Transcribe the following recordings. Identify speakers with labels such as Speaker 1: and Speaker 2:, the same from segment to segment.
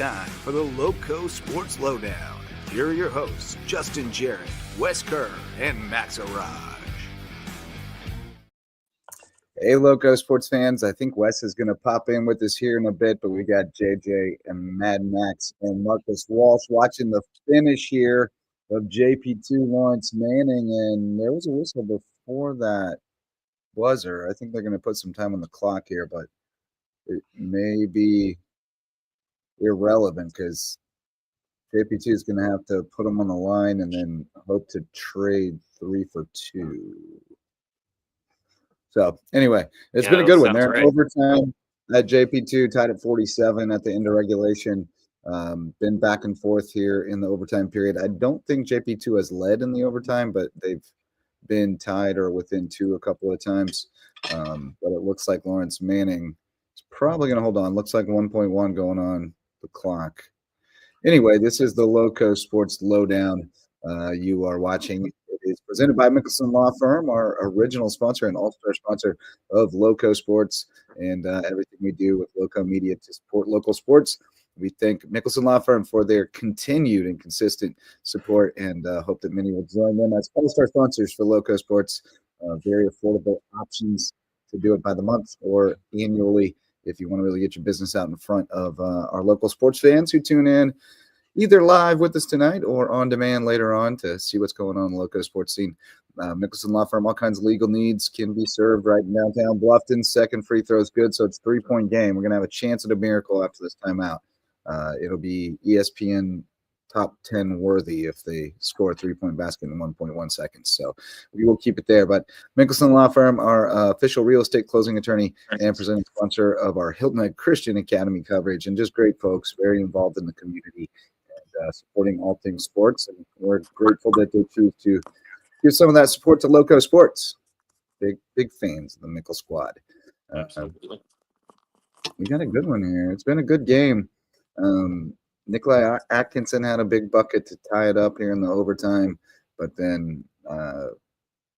Speaker 1: time for the Loco Sports Lowdown. Here are your hosts, Justin Jarrett, Wes Kerr, and Max Araj.
Speaker 2: Hey, Loco sports fans. I think Wes is going to pop in with us here in a bit, but we got JJ and Mad Max and Marcus Walsh watching the finish here of JP2 Lawrence Manning, and there was a whistle before that buzzer. I think they're going to put some time on the clock here, but it may be irrelevant because JP2 is going to have to put them on the line and then hope to trade 3 for 2. So anyway, it's been a good one. They're in overtime at JP2, tied at 47 at the end of regulation. Been back and forth here in the overtime period. I don't think JP2 has led in the overtime, but they've been tied or within 2 a couple of times. But it looks like Lawrence Manning is probably going to hold on. Looks like 1.1 going on the clock. Anyway, this is the Loco Sports Lowdown. You are watching. It is presented by Mickelson Law Firm, our original sponsor and all-star sponsor of Loco Sports and everything we do with Loco Media to support local sports. We thank Mickelson Law Firm for their continued and consistent support and hope that many will join them as all-star sponsors for Loco Sports. Very affordable options to do it by the month or annually if you want to really get your business out in front of our local sports fans who tune in either live with us tonight or on demand later on to see what's going on in the Loco sports scene. Mickelson Law Firm, all kinds of legal needs can be served right in downtown Bluffton. Second free throw is good, so it's a 3-point game. We're going to have a chance at a miracle after this timeout. It'll be ESPN top 10 worthy if they score a 3-point basket in 1.1 seconds. So we will keep it there. But Mickelson Law Firm, our official real estate closing attorney and presenting sponsor of our Hilton Head Christian Academy coverage, and just great folks, very involved in the community and supporting all things sports. And we're grateful that they choose to give some of that support to Loco Sports. Big fans of the Mickle squad.
Speaker 3: Absolutely.
Speaker 2: We got a good one here. It's been a good game. Nikolai Atkinson had a big bucket to tie it up here in the overtime, but then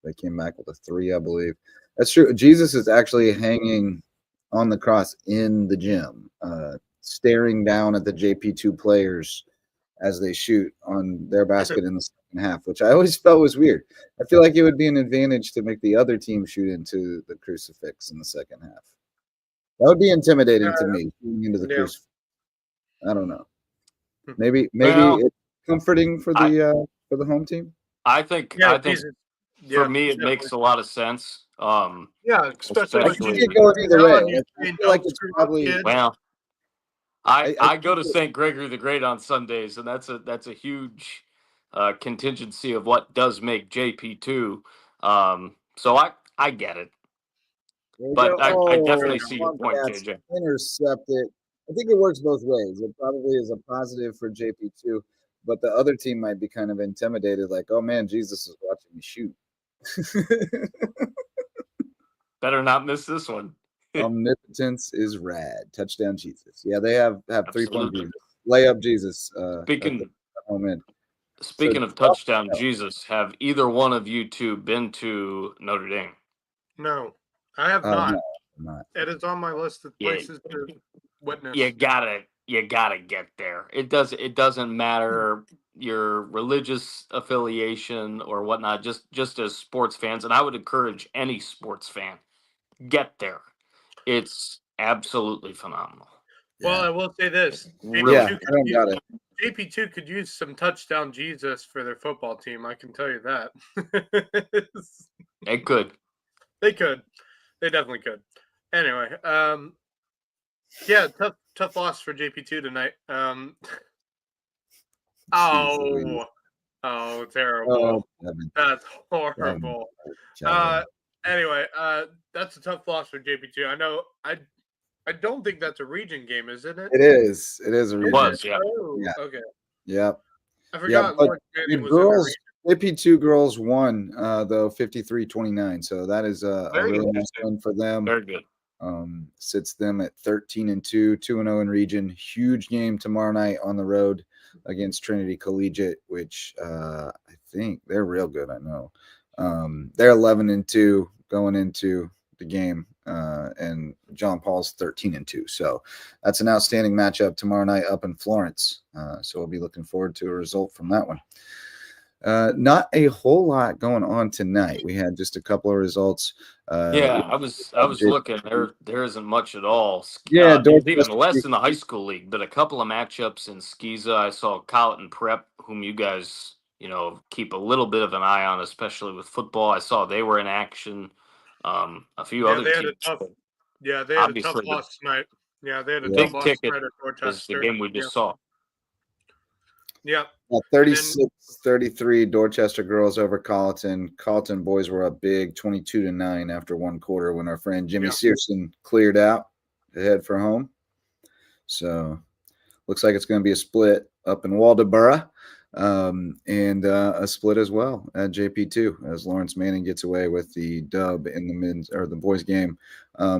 Speaker 2: they came back with a 3, I believe. That's true. Jesus is actually hanging on the cross in the gym, staring down at the JP2 players as they shoot on their basket in the second half, which I always felt was weird. I feel like it would be an advantage to make the other team shoot into the crucifix in the second half. That would be intimidating to me, shooting into the crucifix. I don't know. Maybe it's comforting for the home team.
Speaker 3: I think for me it makes a lot of sense.
Speaker 4: Especially
Speaker 2: you can go either way. I feel like it's probably
Speaker 3: I go to St. Gregory the Great on Sundays, and that's a huge contingency of what does make JP2. So I get it. But I definitely see your point, JJ.
Speaker 2: Intercept it. I think it works both ways. It probably is a positive for JP2, but the other team might be kind of intimidated, like, oh man, Jesus is watching me shoot.
Speaker 3: Better not miss this one.
Speaker 2: Omnipotence is rad. Touchdown Jesus. Yeah, they have 3-point Jesus. Layup Jesus.
Speaker 3: Speaking of touchdown Jesus, have either one of you two been to Notre Dame?
Speaker 4: No, I have not.
Speaker 2: No, I'm not.
Speaker 4: It is on my list of places to witness.
Speaker 3: You gotta get there. It doesn't matter your religious affiliation or whatnot, just as sports fans, and I would encourage any sports fan, get there. It's absolutely phenomenal.
Speaker 4: Well, I will say this. JP2 could use some touchdown Jesus for their football team. I can tell you that.
Speaker 3: They could.
Speaker 4: They definitely could. Anyway, tough loss for JP2 tonight. Terrible. That's horrible. Anyway, that's a tough loss for JP2. I know. I don't think that's a region game, isn't it?
Speaker 2: It is. It is a region.
Speaker 3: It was, yeah.
Speaker 4: Okay.
Speaker 2: Yep.
Speaker 4: I forgot.
Speaker 2: The girls, JP2 girls won, though, 53-29. So that is a really nice win for them.
Speaker 3: Very good.
Speaker 2: Sits them at 13-2, 2-0 in region. Huge game tomorrow night on the road against Trinity Collegiate, which I think they're real good. I know. They're 11-2 going into the game and John Paul's 13-2. So that's an outstanding matchup tomorrow night up in Florence. So we'll be looking forward to a result from that one. Not a whole lot going on tonight. We had just a couple of results.
Speaker 3: I was looking. There isn't much at all.
Speaker 2: Yeah,
Speaker 3: there's even less in the high school league, but a couple of matchups in Skiza. I saw Colleton Prep, whom you guys keep a little bit of an eye on, especially with football. I saw they were in action. A few other teams.
Speaker 4: They had a tough loss tonight. Yeah, they had a tough loss tonight at Dorchester.
Speaker 3: The game we just saw.
Speaker 4: Yeah.
Speaker 2: 36-33 Dorchester girls over Colleton. Colleton boys were up big 22-9 after one quarter when our friend Jimmy Searson cleared out to head for home. So looks like it's going to be a split up in Waldoboro and a split as well at JP2 as Lawrence Manning gets away with the dub in the men's or the boys game.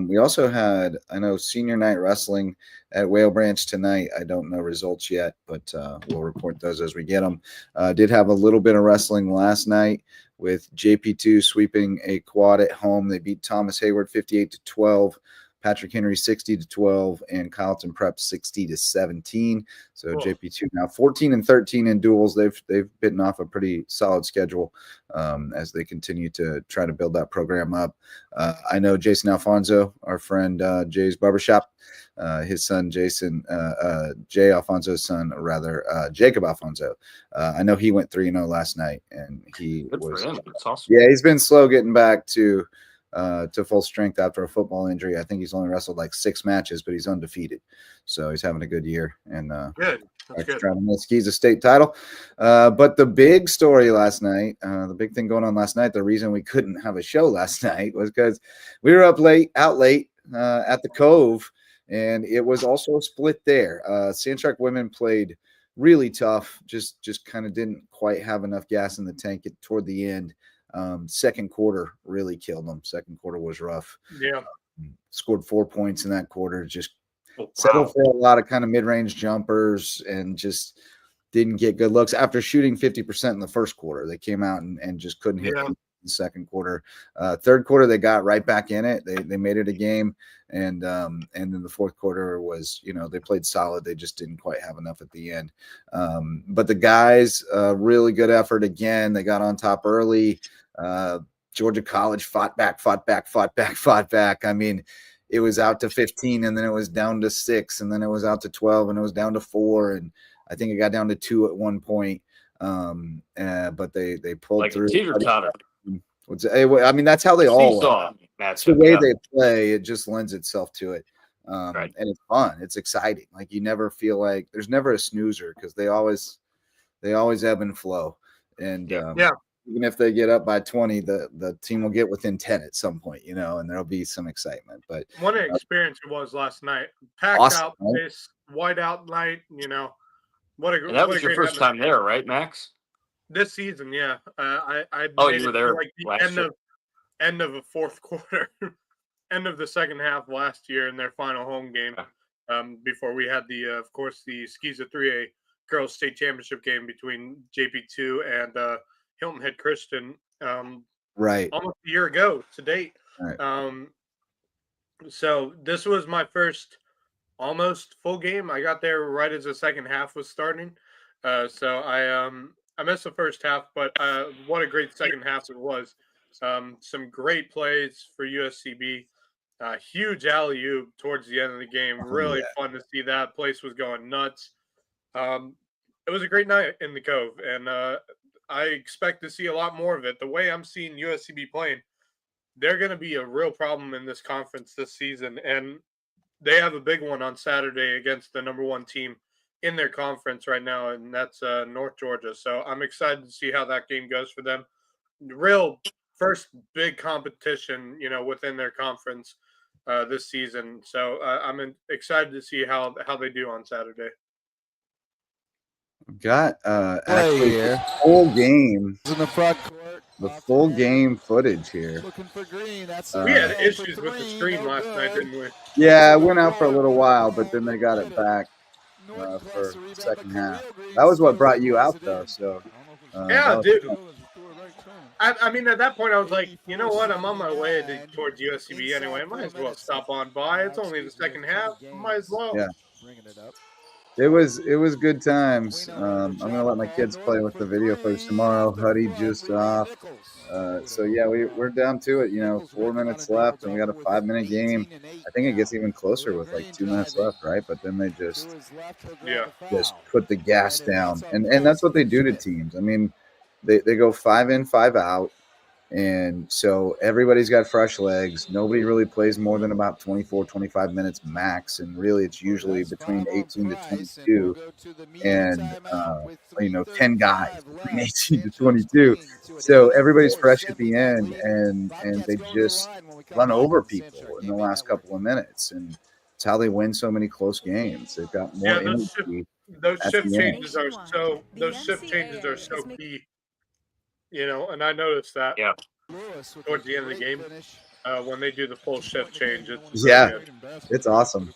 Speaker 2: We also had, I know, senior night wrestling at Whale Branch tonight. I don't know results yet, but we'll report those as we get them. Did have a little bit of wrestling last night with JP2 sweeping a quad at home. They beat Thomas Hayward 58-12. Patrick Henry 60-12 and Colleton Prep 60-17. So JP2 now 14-13 in duels. They've bitten off a pretty solid schedule as they continue to try to build that program up. I know Jason Alfonso, our friend Jay's Barbershop, his son Jason, Jay Alfonso's son, or rather Jacob Alfonso. I know he went 3-0 last night, and he was.
Speaker 3: That's awesome.
Speaker 2: Yeah, he's been slow getting back to full strength after a football injury. I think he's only wrestled like 6 matches, but he's undefeated. So he's having a good year and
Speaker 4: good.
Speaker 2: trying to win Ski's a state title. But the big story last night, the big thing going on last night, the reason we couldn't have a show last night was because we were out late at the Cove, and it was also a split there. Sandtrack women played really tough, just kind of didn't quite have enough gas in the tank toward the end. Second quarter really killed them. Second quarter was rough.
Speaker 4: Yeah.
Speaker 2: Scored 4 points in that quarter. Just settled for a lot of kind of mid-range jumpers and just didn't get good looks. After shooting 50% in the first quarter, they came out and just couldn't hit in the second quarter. Third quarter, they got right back in it. They made it a game. And then the fourth quarter was, they played solid. They just didn't quite have enough at the end. But the guys, really good effort again. They got on top early. Georgia College fought back. I mean, it was out to 15, and then it was down to 6, and then it was out to 12, and it was down to 4, and I think it got down to 2 at one point. But they pulled
Speaker 3: like
Speaker 2: through.
Speaker 3: Teeter-totter.
Speaker 2: I mean, that's how they all are. That's the way they play. It just lends itself to it. And it's fun. It's exciting. Like, you never feel like there's never a snoozer because they always ebb and flow. And even if they get up by 20, the team will get within 10 at some point, and there'll be some excitement. But
Speaker 4: what an experience it was last night. Packed out place, white out night, What a,
Speaker 3: and that was your first time there, right, Max?
Speaker 4: This season, yeah. I
Speaker 3: you were there
Speaker 4: like the end of the fourth quarter, end of the second half last year in their final home game. Before we had of course, the Skiza 3A girls state championship game between JP2 and Hilton Head Christian. Almost a year ago to date. Right. So this was my first almost full game. I got there right as the second half was starting. So I missed the first half, but what a great second half it was. Some great plays for USCB. Huge alley-oop towards the end of the game. Really fun to see that. Place was going nuts. It was a great night in the Cove, and I expect to see a lot more of it. The way I'm seeing USCB playing, they're going to be a real problem in this conference this season, and they have a big one on Saturday against the number 1 team in their conference right now, and that's North Georgia. So I'm excited to see how that game goes for them. Real first big competition, within their conference this season. So I'm excited to see how they do on Saturday.
Speaker 2: Got actually the full game
Speaker 5: in the front court.
Speaker 2: The full game footage here.
Speaker 5: Looking for green. That's
Speaker 4: we had issues with the stream last night, didn't we?
Speaker 2: Yeah, it went out for a little while, but then they got it back for the second half. That was what brought you out, though. So
Speaker 4: yeah, dude. I mean, at that point, I was like, you know what? I'm on my way towards USCB anyway. I might as well stop on by. It's only the second half. Might as well.
Speaker 2: Yeah. It was good times. I'm gonna let my kids play with the video footage tomorrow. Huddy just off. So yeah, we're down to it. 4 minutes left, and we got a 5-minute game. I think it gets even closer with like 2 minutes left, right? But then they just put the gas down, and that's what they do to teams. I mean, they go 5 in, 5 out. And so everybody's got fresh legs. Nobody really plays more than about 24, 25 minutes max. And really, it's usually between 18 to 22 and, 10 guys between 18 to 22. So everybody's fresh at the end, and they just run over people in the last couple of minutes. And it's how they win so many close games. They've got more energy.
Speaker 4: Those shift changes are so key. And I noticed that towards the end of the game when they do the full shift change.
Speaker 2: It's awesome.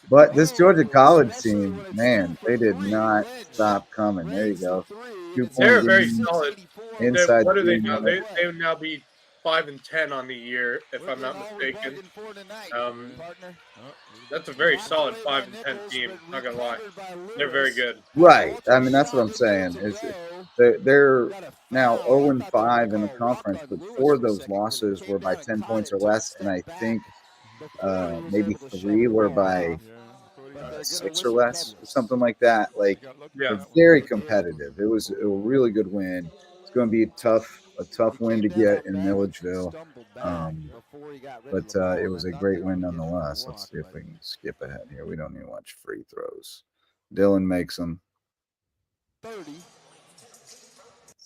Speaker 2: But this Georgia College team, man, they did not stop coming. There you go.
Speaker 4: They're very solid.
Speaker 2: Inside.
Speaker 4: What do they now? They would now be 5-10 on the year, if I'm not mistaken. That's a very solid 5-10 team. Not gonna lie, they're very good.
Speaker 2: Right. I mean, that's what I'm saying. They're now 0-5 in the conference, but 4 of those losses were by 10 points or less, and I think maybe 3 were by 6 or less, or something like that. Like, they're very competitive. It was a really good win. It's going to be a tough win to get in Milledgeville, but it was a great win nonetheless. Let's see if we can skip ahead here. We don't need to watch free throws. Dylan makes them.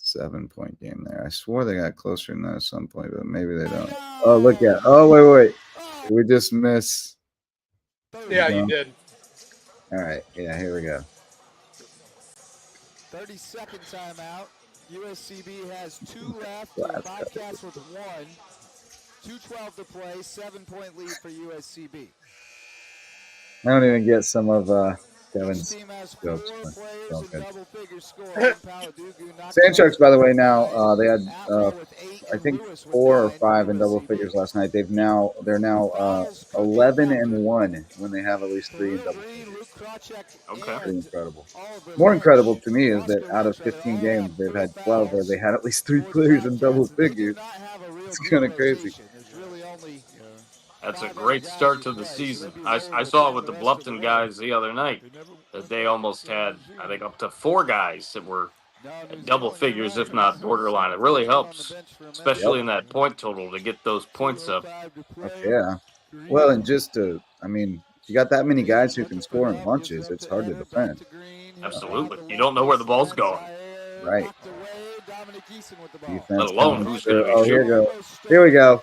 Speaker 2: 7-point game there. I swore they got closer than that at some point, but maybe they don't. Oh, look at. Oh, wait. Did we just miss?
Speaker 4: Yeah, you did.
Speaker 2: All right. Yeah, here we go.
Speaker 5: 30-second timeout. USCB has 2 left. Bobcats with 1. 2:12 to play. 7-point lead for USCB.
Speaker 2: I don't even get some of Kevin's jokes. Sandchucks, by the way, now they had I think 4 or 5 in double figures last night. They're now 11-1 when they have at least 3 in double figures.
Speaker 3: Okay,
Speaker 2: pretty incredible. More incredible to me is that out of 15 games, they've had 12 where they had at least 3 players in double figures. It's kind of crazy.
Speaker 3: That's a great start to the season. I saw it with the Bluffton guys the other night that they almost had, I think, up to 4 guys that were at double figures, if not borderline. It really helps, especially in that point total, to get those points up.
Speaker 2: Yeah. Well, and you got that many guys who can score in bunches, it's hard to defend.
Speaker 3: Absolutely. You don't know where the ball's going.
Speaker 2: Right.
Speaker 3: Let alone who's going to be shooting.
Speaker 2: Here we go.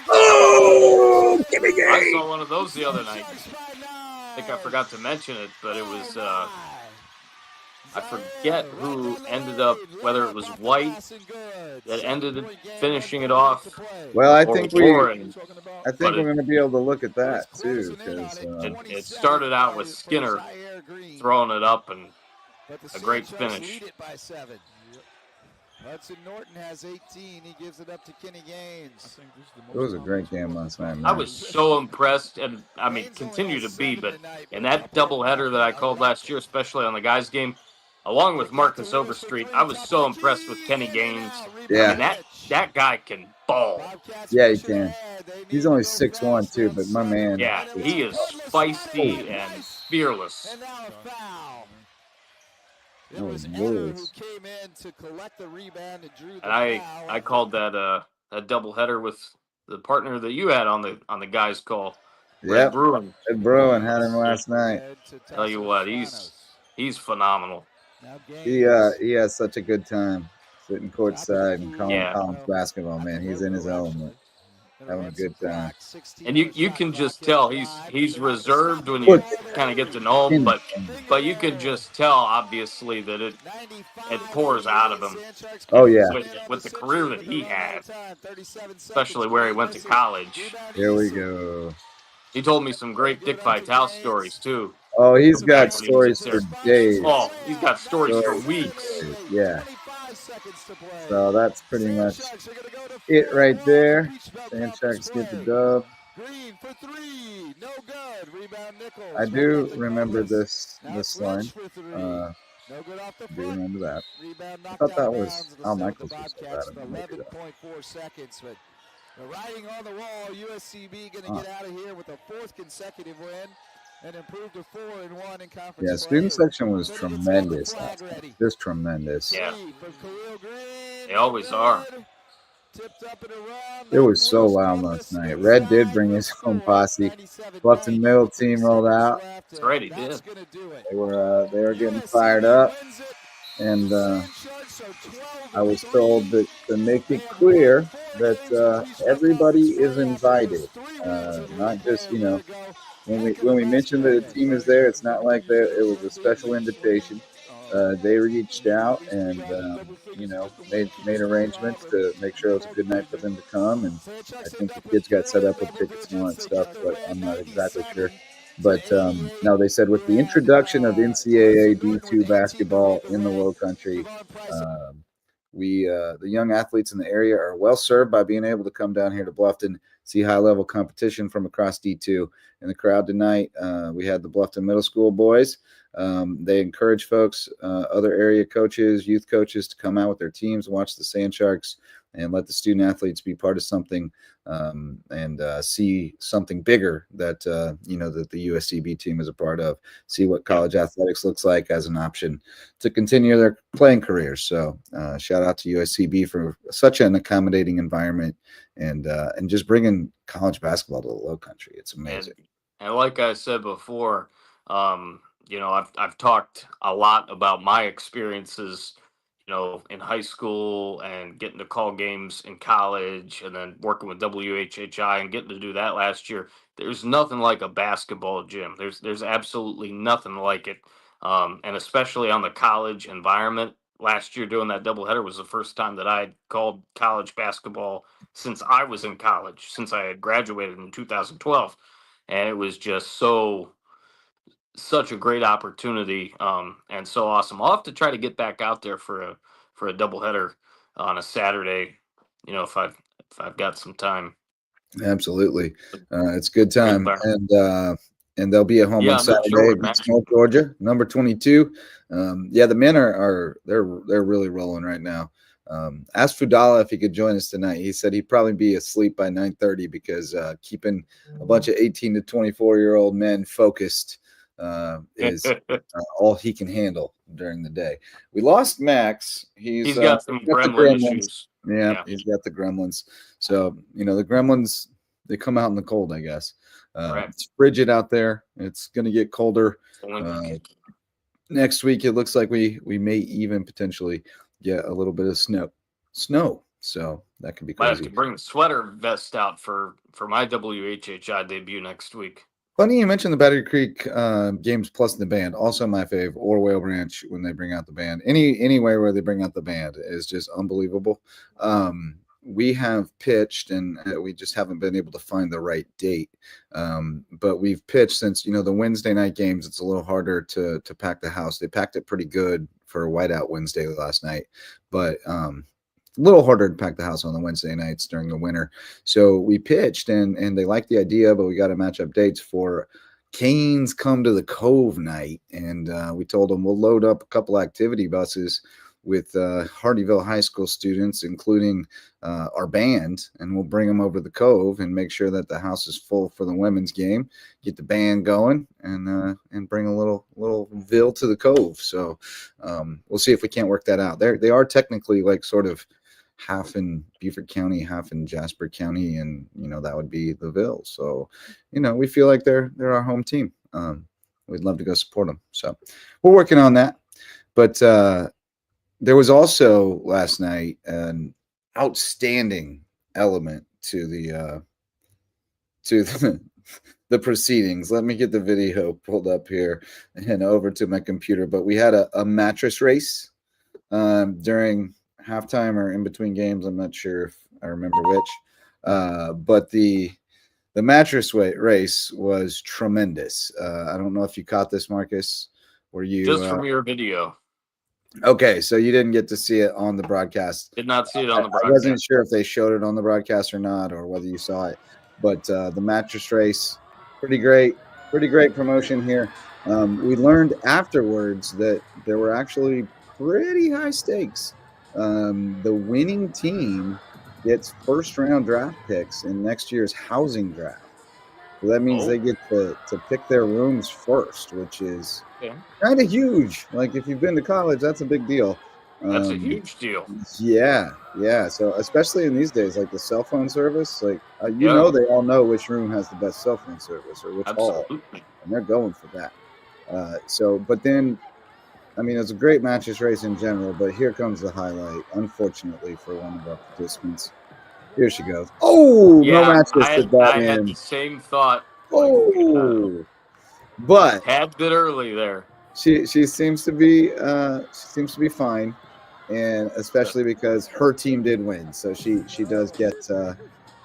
Speaker 2: Oh, give me game.
Speaker 3: I saw one of those the other night. I think I forgot to mention it, but it was, I forget who ended up, whether it was White that ended finishing it off.
Speaker 2: Well, I think we're going to be able to look at that too.
Speaker 3: It started out with Skinner throwing it up and a great finish.
Speaker 5: Hudson Norton has 18. He gives it up to Kenny Gaines.
Speaker 2: It was a great game last night, man.
Speaker 3: I was so impressed, and continue to be, but in that doubleheader that I called last year, especially on the guys' game, along with Marcus Overstreet, I was so impressed with Kenny Gaines.
Speaker 2: Yeah.
Speaker 3: That guy can ball.
Speaker 2: Yeah, he can. He's only 6'1", too, but my man.
Speaker 3: Yeah, he is feisty and fearless.
Speaker 5: It was Andrew who came in to collect the rebound and drew the foul.
Speaker 3: I called that doubleheader with the partner that you had on the guys' call. Red Bruin.
Speaker 2: Red Bruin had him last night.
Speaker 3: Tell you what, he's phenomenal.
Speaker 2: He has such a good time sitting courtside and calling college basketball, man. He's in his element, having a good time.
Speaker 3: And you can just tell he's reserved when you kind of get to know him, but you can just tell obviously that it pours out of him.
Speaker 2: Oh yeah,
Speaker 3: with the career that he had, especially where he went to college.
Speaker 2: Here we go.
Speaker 3: He told me some great Dick Vitale stories too.
Speaker 2: Oh, he's got stories for days.
Speaker 3: Oh, he's got stories for weeks.
Speaker 2: Yeah. So that's pretty much it right there. Sand Sharks get the dub.
Speaker 5: Green for three, no good. Rebound Nichols.
Speaker 2: I do remember this line.
Speaker 5: For three.
Speaker 2: No
Speaker 5: good off the
Speaker 2: I do
Speaker 5: front.
Speaker 2: remember that.
Speaker 5: Rebound
Speaker 2: I
Speaker 5: knocked
Speaker 2: thought
Speaker 5: out
Speaker 2: that
Speaker 5: of
Speaker 2: was
Speaker 5: bounds.
Speaker 2: Al
Speaker 5: The
Speaker 2: Michaels was so bad.
Speaker 5: Bobcats with 11.4 seconds. But riding on the wall, USCB going to get out of here with a fourth consecutive win and improve to 4-1 in conference play.
Speaker 2: Yeah, student section was tremendous. Just tremendous.
Speaker 3: Yeah.
Speaker 5: Green,
Speaker 3: they always are.
Speaker 5: Tipped up and around.
Speaker 2: It was so loud last night. Red did bring his own posse. Bluffton Middle team rolled out.
Speaker 3: That's right, he did.
Speaker 2: They were getting fired up, and I was told that to make it clear that everybody is invited, not just when we mentioned that the team is there. It's not like that. It was a special invitation. They reached out and made arrangements to make sure it was a good night for them to come. And I think the kids got set up with tickets and all that stuff, but I'm not exactly sure. But no, they said with the introduction of NCAA D2 basketball in the Low Country, the young athletes in the area are well served by being able to come down here to Bluffton, see high-level competition from across D2. In the crowd tonight, we had the Bluffton Middle School boys. They encourage folks, other area coaches, youth coaches, to come out with their teams, watch the Sand Sharks, and let the student athletes be part of something and see something bigger that that the USCB team is a part of. See what college athletics looks like as an option to continue their playing careers. So shout out to USCB for such an accommodating environment and just bringing college basketball to the Low Country. It's amazing.
Speaker 3: And like I said before, I've talked a lot about my experiences, in high school and getting to call games in college and then working with WHHI and getting to do that last year. There's nothing like a basketball gym. There's absolutely nothing like it. And especially on the college environment. Last year doing that doubleheader was the first time that I had called college basketball since I was in college, since I had graduated in 2012. And it was just such a great opportunity and so awesome. I'll have to try to get back out there for a doubleheader on a Saturday, if I've got some time.
Speaker 2: Absolutely, it's a good time, and they'll be at home on Saturday against North Georgia, number 22. The men are they're really rolling right now. Ask Fudala if he could join us tonight. He said he'd probably be asleep by 9:30 because keeping a bunch of 18 to 24-year-old men focused is all he can handle during the day. We lost Max. He's
Speaker 3: got some gremlin issues.
Speaker 2: Yeah, he's got the gremlins. So, the gremlins, they come out in the cold, I guess.
Speaker 3: Right. It's
Speaker 2: frigid out there. It's going to get colder. Next week, it looks like we may even potentially get a little bit of snow. So that could be crazy.
Speaker 3: I have to bring the sweater vest out for my WHHI debut next week.
Speaker 2: Funny you mentioned the Battery Creek games plus the band. Also my fave, or Whale Branch when they bring out the band. Anywhere where they bring out the band is just unbelievable. We have pitched and we just haven't been able to find the right date. But we've pitched since, the Wednesday night games, it's a little harder to pack the house. They packed it pretty good for Whiteout Wednesday last night, but a little harder to pack the house on the Wednesday nights during the winter. So we pitched and they liked the idea, but we got to match up dates for Canes Come to the Cove night. And we told them we'll load up a couple activity buses with Hardyville High School students, including our band, and we'll bring them over to the Cove and make sure that the house is full for the women's game, get the band going, and bring a little Ville to the Cove. So we'll see if we can't work that out. They are technically like sort of half in Beaufort County, half in Jasper County, and that would be the Ville. So we feel like they're our home team. We'd love to go support them. So we're working on that. But there was also last night an outstanding element to the the proceedings. Let me get the video pulled up here and over to my computer. But we had a mattress race during halftime or in between games. I'm not sure if I remember which. But the mattress race was tremendous. I don't know if you caught this, Marcus. Were you
Speaker 3: just from your video?
Speaker 2: Okay, so you didn't get to see it on the broadcast.
Speaker 3: Did not see it on the broadcast.
Speaker 2: I wasn't sure if they showed it on the broadcast or not, or whether you saw it. But the mattress race, pretty great promotion here. We learned afterwards that there were actually pretty high stakes. The winning team gets first-round draft picks in next year's housing draft. So that means they get to pick their rooms first, which is kind of huge. Like if you've been to college, that's a big deal.
Speaker 3: That's a huge deal.
Speaker 2: Yeah. So especially in these days, like the cell phone service, like they all know which room has the best cell phone service or which hall, and they're going for that. But then, I mean, it's a great mattress race in general, but here comes the highlight. Unfortunately for one of our participants, here she goes. Oh, no mattress to that in.
Speaker 3: I had the same thought.
Speaker 2: But
Speaker 3: tad bit early there.
Speaker 2: She seems to be fine, and especially because her team did win, so she does get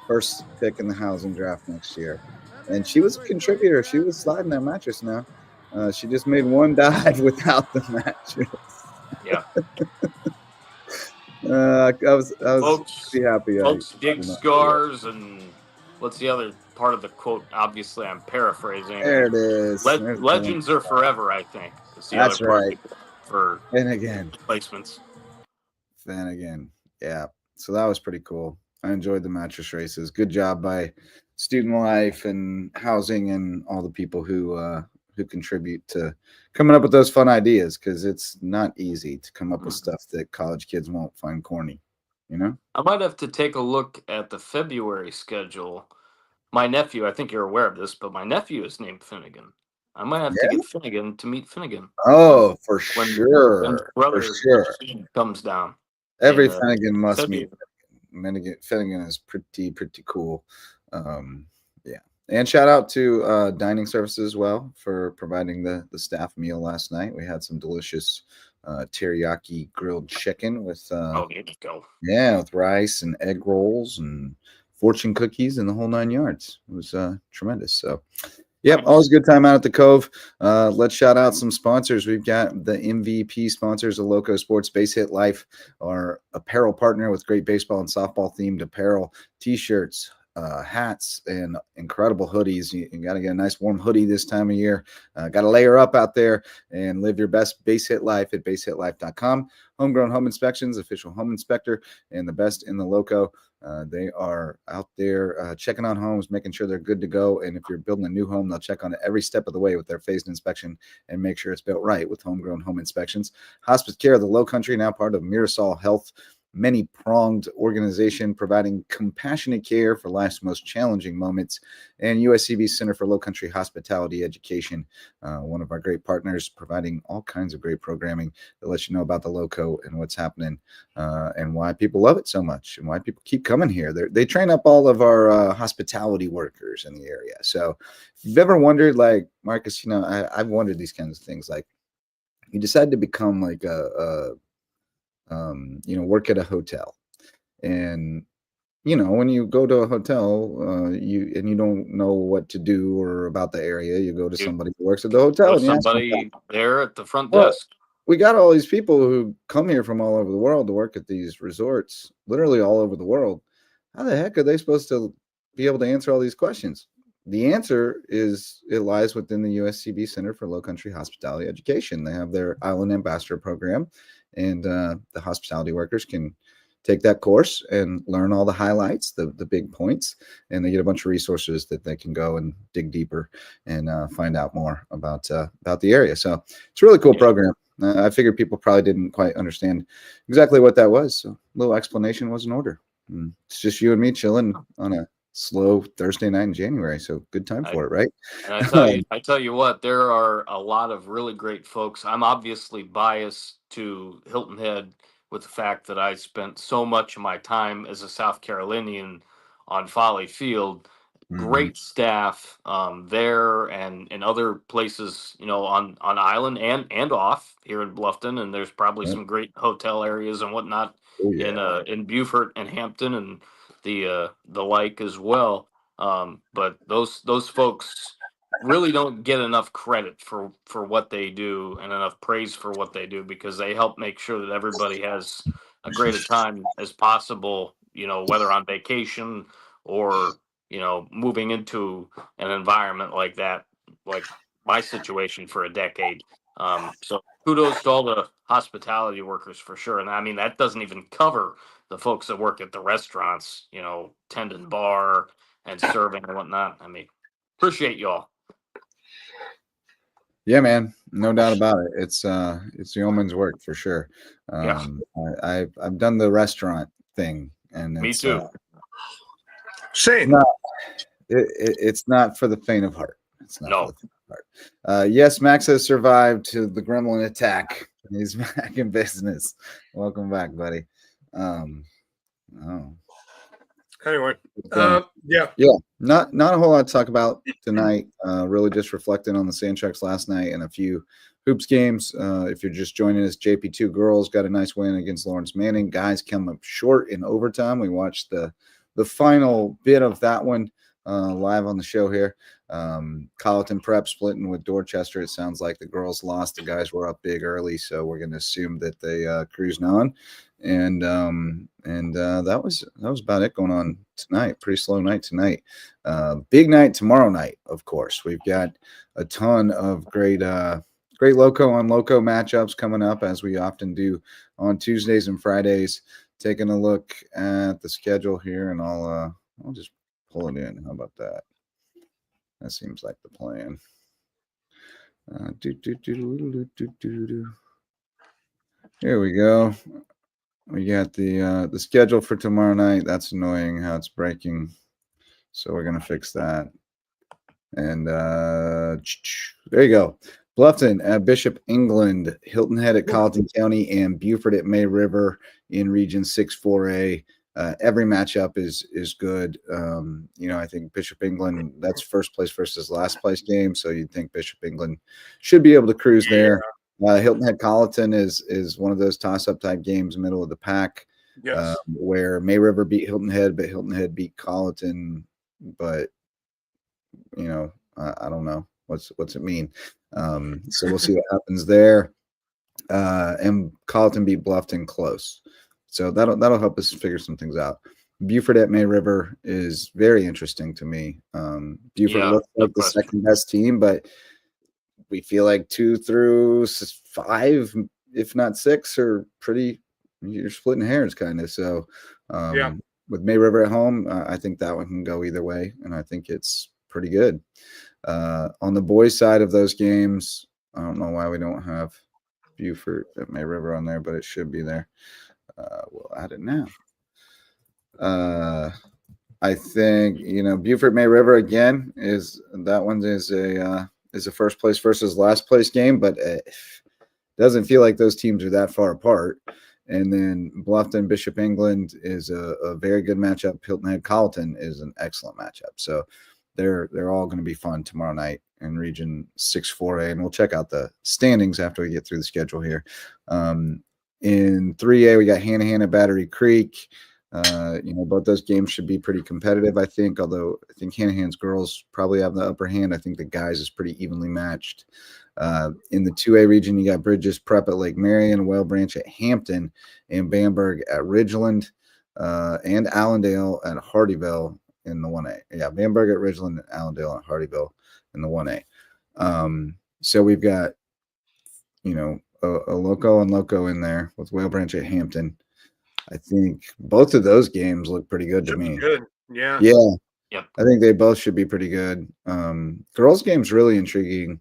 Speaker 2: first pick in the housing draft next year. And she was a contributor. She was sliding that mattress now. She just made one dive without the mattress.
Speaker 3: Yeah.
Speaker 2: I was pretty happy.
Speaker 3: Folks dig scars, and what's the other part of the quote? Obviously, I'm paraphrasing.
Speaker 2: There it is.
Speaker 3: Legends are forever, I think.
Speaker 2: That's right.
Speaker 3: For
Speaker 2: Finnegan
Speaker 3: placements.
Speaker 2: Finnegan. Yeah. So that was pretty cool. I enjoyed the mattress races. Good job by Student Life and Housing and all the people who contribute to coming up with those fun ideas, because it's not easy to come up with stuff that college kids won't find corny, you know?
Speaker 3: I might have to take a look at the February schedule. My nephew, I think you're aware of this, but my nephew is named Finnegan. I might have to get Finnegan to meet Finnegan.
Speaker 2: Oh, for sure.
Speaker 3: When brother comes down.
Speaker 2: Every Finnegan must meet Finnegan. Finnegan is pretty cool. Yeah. And shout out to Dining Services as well for providing the staff meal last night. We had some delicious teriyaki grilled chicken with with rice and egg rolls and fortune cookies and the whole 9 yards. It was tremendous. So yep, always a good time out at the Cove. Let's shout out some sponsors. We've got the MVP sponsors of LowcoSports. Base Hit Life, our apparel partner with great baseball and softball themed apparel, t-shirts, hats, and incredible hoodies. You got to get a nice warm hoodie this time of year. Got to layer up out there and live your best base hit life at basehitlife.com. Homegrown Home Inspections, official home inspector, and the best in the Loco. They are out there checking on homes, making sure they're good to go. And if you're building a new home, they'll check on it every step of the way with their phased inspection and make sure it's built right with Homegrown Home Inspections. Hospice Care of the Low Country, now part of Mirasol Health, many-pronged organization providing compassionate care for life's most challenging moments. And USCB Center for Low Country Hospitality Education, one of our great partners, providing all kinds of great programming that lets you know about the Loco and what's happening and why people love it so much and why people keep coming here. They train up all of our hospitality workers in the area. So if you've ever wondered, like, Marcus, you know, I've wondered these kinds of things. Like, you decide to become like work at a hotel, and when you go to a hotel, you don't know what to do or about the area, you go to somebody who works at the hotel.
Speaker 3: Somebody there at the front desk.
Speaker 2: We got all these people who come here from all over the world to work at these resorts, literally all over the world. How the heck are they supposed to be able to answer all these questions? The answer is it lies within the USCB Center for Low Country Hospitality Education. They have their Island Ambassador program, and the hospitality workers can take that course and learn all the highlights, the big points, and they get a bunch of resources that they can go and dig deeper and find out more about the area. So it's a really cool program. I figured people probably didn't quite understand exactly what that was, so a little explanation was in order. It's just you and me chilling on a slow Thursday night in January, so good time for it, right?
Speaker 3: And I tell you what, there are a lot of really great folks. I'm obviously biased to Hilton Head with the fact that I spent so much of my time as a South Carolinian on Folly Field. Great staff there and in other places, on island and off here in Bluffton, and there's probably some great hotel areas and whatnot in Beaufort and Hampton and the like as well. But those folks really don't get enough credit for what they do and enough praise for what they do, because they help make sure that everybody has a great a time as possible, whether on vacation or, moving into an environment like that, like my situation for a decade. So kudos to all the hospitality workers for sure. And I mean, that doesn't even cover the folks that work at the restaurants, tending bar and serving and whatnot. I mean, appreciate y'all.
Speaker 2: Yeah, man, no doubt about it. It's yeoman's work for sure.
Speaker 3: Yeah.
Speaker 2: I've done the restaurant thing, and
Speaker 3: Me too.
Speaker 4: Same.
Speaker 2: It's not for the faint of heart. It's not
Speaker 3: No.
Speaker 2: for the faint of heart. Yes, Max has survived to the gremlin attack. He's back in business. Welcome back, buddy.
Speaker 4: Anyway, yeah,
Speaker 2: not a whole lot to talk about tonight. Really just reflecting on the Sand Sharks last night and a few hoops games. If you're just joining us, JP2 girls got a nice win against Lawrence Manning. Guys come up short in overtime. We watched the final bit of that one live on the show here. Colleton Prep splitting with Dorchester. It sounds like the girls lost. The guys were up big early, so we're going to assume that they cruised on. And that was about it going on tonight. Pretty slow night tonight. Big night tomorrow night, of course. We've got a ton of great Lowco on Lowco matchups coming up, as we often do on Tuesdays and Fridays. Taking a look at the schedule here, and I'll just pull it in. How about that? That seems like the plan. Here we go. We got the schedule for tomorrow night. That's annoying how it's breaking. So we're going to fix that. And there you go. Bluffton at Bishop England, Hilton Head at Colleton County, and Beaufort at May River in Region 6-4A. Every matchup is good. I think Bishop England, that's first place versus last place game. So you'd think Bishop England should be able to cruise there. Hilton Head Colleton is one of those toss-up type games, middle of the pack, where May River beat Hilton Head, but Hilton Head beat Colleton. But I don't know what's it mean. So we'll see what happens there. And Colleton beat Bluffton close, so that'll help us figure some things out. Beaufort at May River is very interesting to me. Beaufort looks like the second best team, but we feel like 2 through 5, if not 6, are pretty. You're splitting hairs, kind of. So, with May River at home, I think that one can go either way, and I think it's pretty good. On the boys' side of those games, I don't know why we don't have Beaufort at May River on there, but it should be there. We'll add it now. I think Beaufort May River again is a first place versus last place game, but it doesn't feel like those teams are that far apart. And then Bluffton Bishop England is a very good matchup. Hilton Head Colleton is an excellent matchup. So they're all going to be fun tomorrow night in Region 6-4A, and we'll check out the standings after we get through the schedule here. In 3A, we got Hanahan at Battery Creek. Both those games should be pretty competitive, I think, although I think Hanahan's girls probably have the upper hand. I think the guys is pretty evenly matched. In the 2A region, you got Bridges Prep at Lake Marion, Whale Branch at Hampton, and Bamberg at Ridgeland, and Allendale at Hardyville in the 1A. Yeah, Bamberg at Ridgeland, and Allendale at Hardyville in the 1A. So we've got, a Lowco and Lowco in there with Whale Branch at Hampton. I think both of those games look pretty good to me.
Speaker 4: Good. Yeah.
Speaker 2: Yeah.
Speaker 3: Yep.
Speaker 2: I think they both should be pretty good. Girls' game's really intriguing.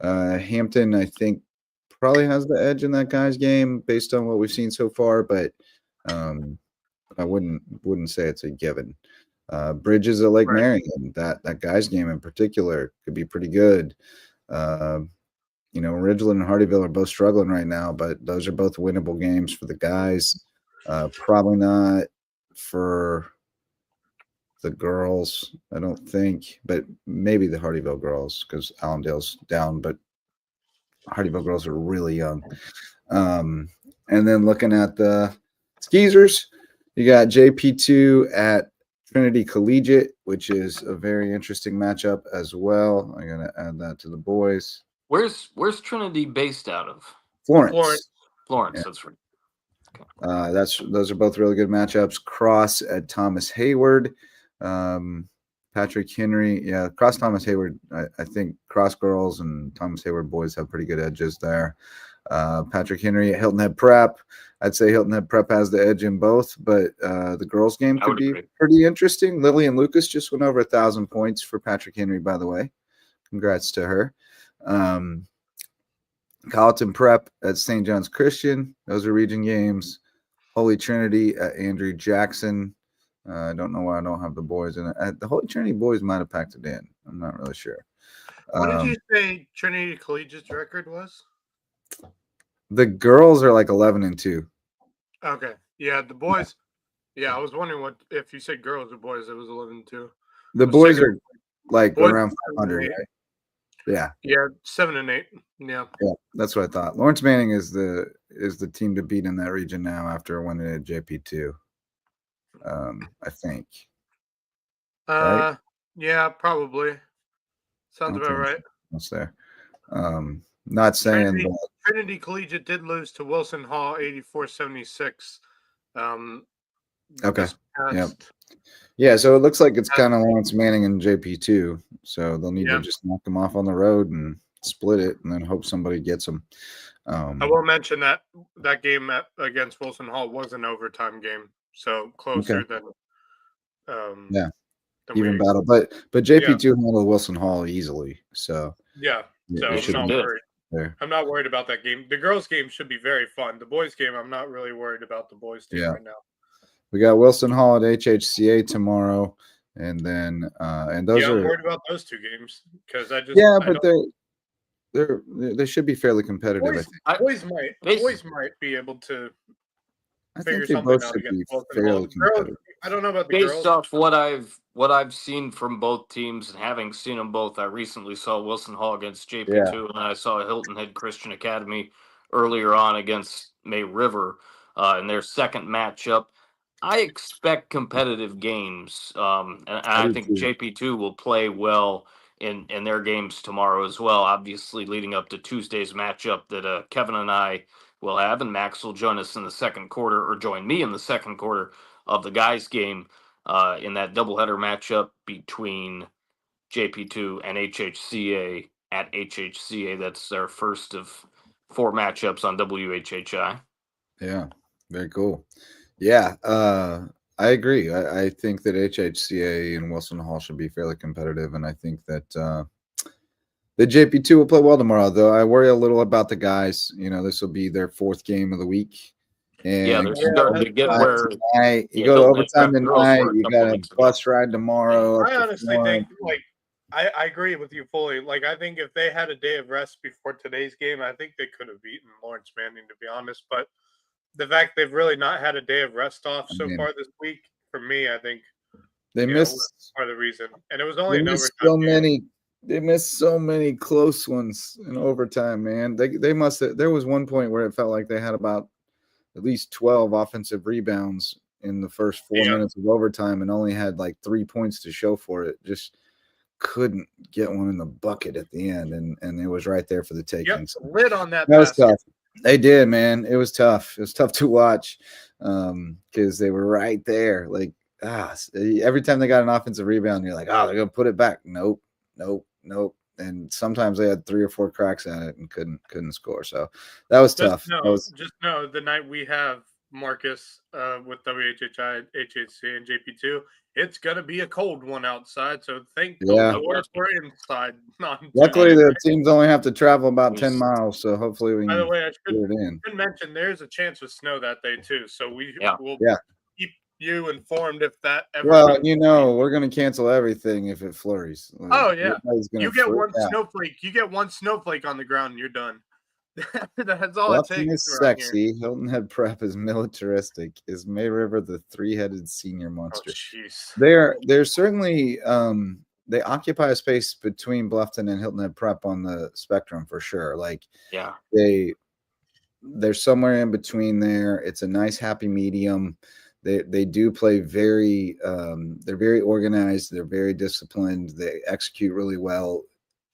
Speaker 2: Hampton, I think, probably has the edge in that guy's game based on what we've seen so far, but I wouldn't say it's a given. Bridges at Lake Marion, that guy's game in particular could be pretty good. Ridgeland and Hardyville are both struggling right now, but those are both winnable games for the guys. Probably not for the girls, I don't think, but maybe the Hardyville girls because Allendale's down, but Hardyville girls are really young. And then looking at the Skeezers, you got JP2 at Trinity Collegiate, which is a very interesting matchup as well. I'm going to add that to the boys.
Speaker 3: Where's Trinity based out of?
Speaker 2: Florence.
Speaker 3: Florence, yeah. That's right.
Speaker 2: Okay. Those are both really good matchups. Cross at Thomas Hayward. Patrick Henry. Yeah, Cross Thomas Hayward. I think Cross girls and Thomas Hayward boys have pretty good edges there. Patrick Henry at Hilton Head Prep. I'd say Hilton Head Prep has the edge in both, but the girls' game could be pretty interesting. Lillian Lucas just went over 1,000 points for Patrick Henry, by the way. Congrats to her. Colleton Prep at St. John's Christian. Those are region games. Holy Trinity at Andrew Jackson. I don't know why I don't have the boys in it. The Holy Trinity boys might have packed it in. I'm not really sure.
Speaker 4: What did you say Trinity Collegiate's record was?
Speaker 2: The girls are like 11-2.
Speaker 4: Okay. Yeah, the boys. Yeah, I was wondering if you said girls or boys, it was 11-2.
Speaker 2: The boys are like around 500, right? Yeah.
Speaker 4: Yeah, 7-8. Yeah.
Speaker 2: Yeah, that's what I thought. Lawrence Manning is the team to beat in that region now after winning at JP2. I think.
Speaker 4: Right? Yeah, probably. Sounds about right.
Speaker 2: What's there? Not saying
Speaker 4: Trinity Collegiate did lose to Wilson Hall 84-76.
Speaker 2: Okay. Yeah. Yeah, so it looks like it's kind of Lawrence Manning and JP2. So they'll need to just knock them off on the road and split it and then hope somebody gets them.
Speaker 4: I will mention that game against Wilson Hall was an overtime game. So closer than
Speaker 2: even battle. But JP2 handled Wilson Hall easily. So
Speaker 4: so I'm not worried. I'm not worried about that game. The girls' game should be very fun. The boys' game, I'm not really worried about the boys' team right now.
Speaker 2: We got Wilson Hall at HHCA tomorrow, and then and those
Speaker 4: I'm worried about those two games because
Speaker 2: they should be fairly competitive.
Speaker 4: Boys might be able to figure something out against Wilson Hall. Girls, I don't know about the girls.
Speaker 3: Based off what I've seen from both teams and having seen them both, I recently saw Wilson Hall against JP2, and I saw Hilton Head Christian Academy earlier on against May River in their second matchup. I expect competitive games, and I think JP2 will play well in their games tomorrow as well. Obviously, leading up to Tuesday's matchup that Kevin and I will have, and Max will join us in the second quarter, or join me in the second quarter of the guys' game in that doubleheader matchup between JP2 and HHCA at HHCA. That's their first of 4 matchups on WHHI.
Speaker 2: Yeah, very cool. Yeah, I agree. I think that HHCA and Wilson Hall should be fairly competitive, and I think that the JP2 will play well tomorrow, though I worry a little about the guys. You know, this will be their 4th game of the week. And
Speaker 3: they're starting to get where
Speaker 2: you go to overtime tonight. You got a bus ride tomorrow.
Speaker 4: I honestly think, I agree with you fully. I think if they had a day of rest before today's game, I think they could have beaten Lawrence Manning, to be honest. But the fact they've really not had a day of rest off so far this week, for me, I think
Speaker 2: they missed
Speaker 4: part of the reason. And it was only an overtime game.
Speaker 2: They missed so many close ones in overtime, man. They must have. There was one point where it felt like they had about at least 12 offensive rebounds in the first 4 minutes of overtime and only had 3 points to show for it. Just couldn't get one in the bucket at the end, and it was right there for the taking.
Speaker 4: Lid on that.
Speaker 2: That was tough. They did, man. It was tough. It was tough to watch because they were right there. Every time they got an offensive rebound, you're like, oh, they're going to put it back. Nope. And sometimes they had 3 or 4 cracks at it and couldn't score. So that was tough.
Speaker 4: Just know the night we have Marcus with WHHI, HHC, and JP2, it's going to be a cold one outside. So thank the Lord we're inside.
Speaker 2: Luckily, the teams only have to travel about 10 miles. So hopefully we can.
Speaker 4: By the way, I should mention there's a chance of snow that day too. So we will keep you informed if that ever.
Speaker 2: Well, we're going to cancel everything if it flurries.
Speaker 4: You get one snowflake. You get one snowflake on the ground and you're done. That's all it takes.
Speaker 2: Is sexy. Hilton Head Prep is militaristic. Is May River the 3-headed senior monster? They're certainly they occupy a space between Bluffton and Hilton Head Prep on the spectrum for sure. They're somewhere in between there. It's a nice happy medium. They do play very they're very organized, they're very disciplined, they execute really well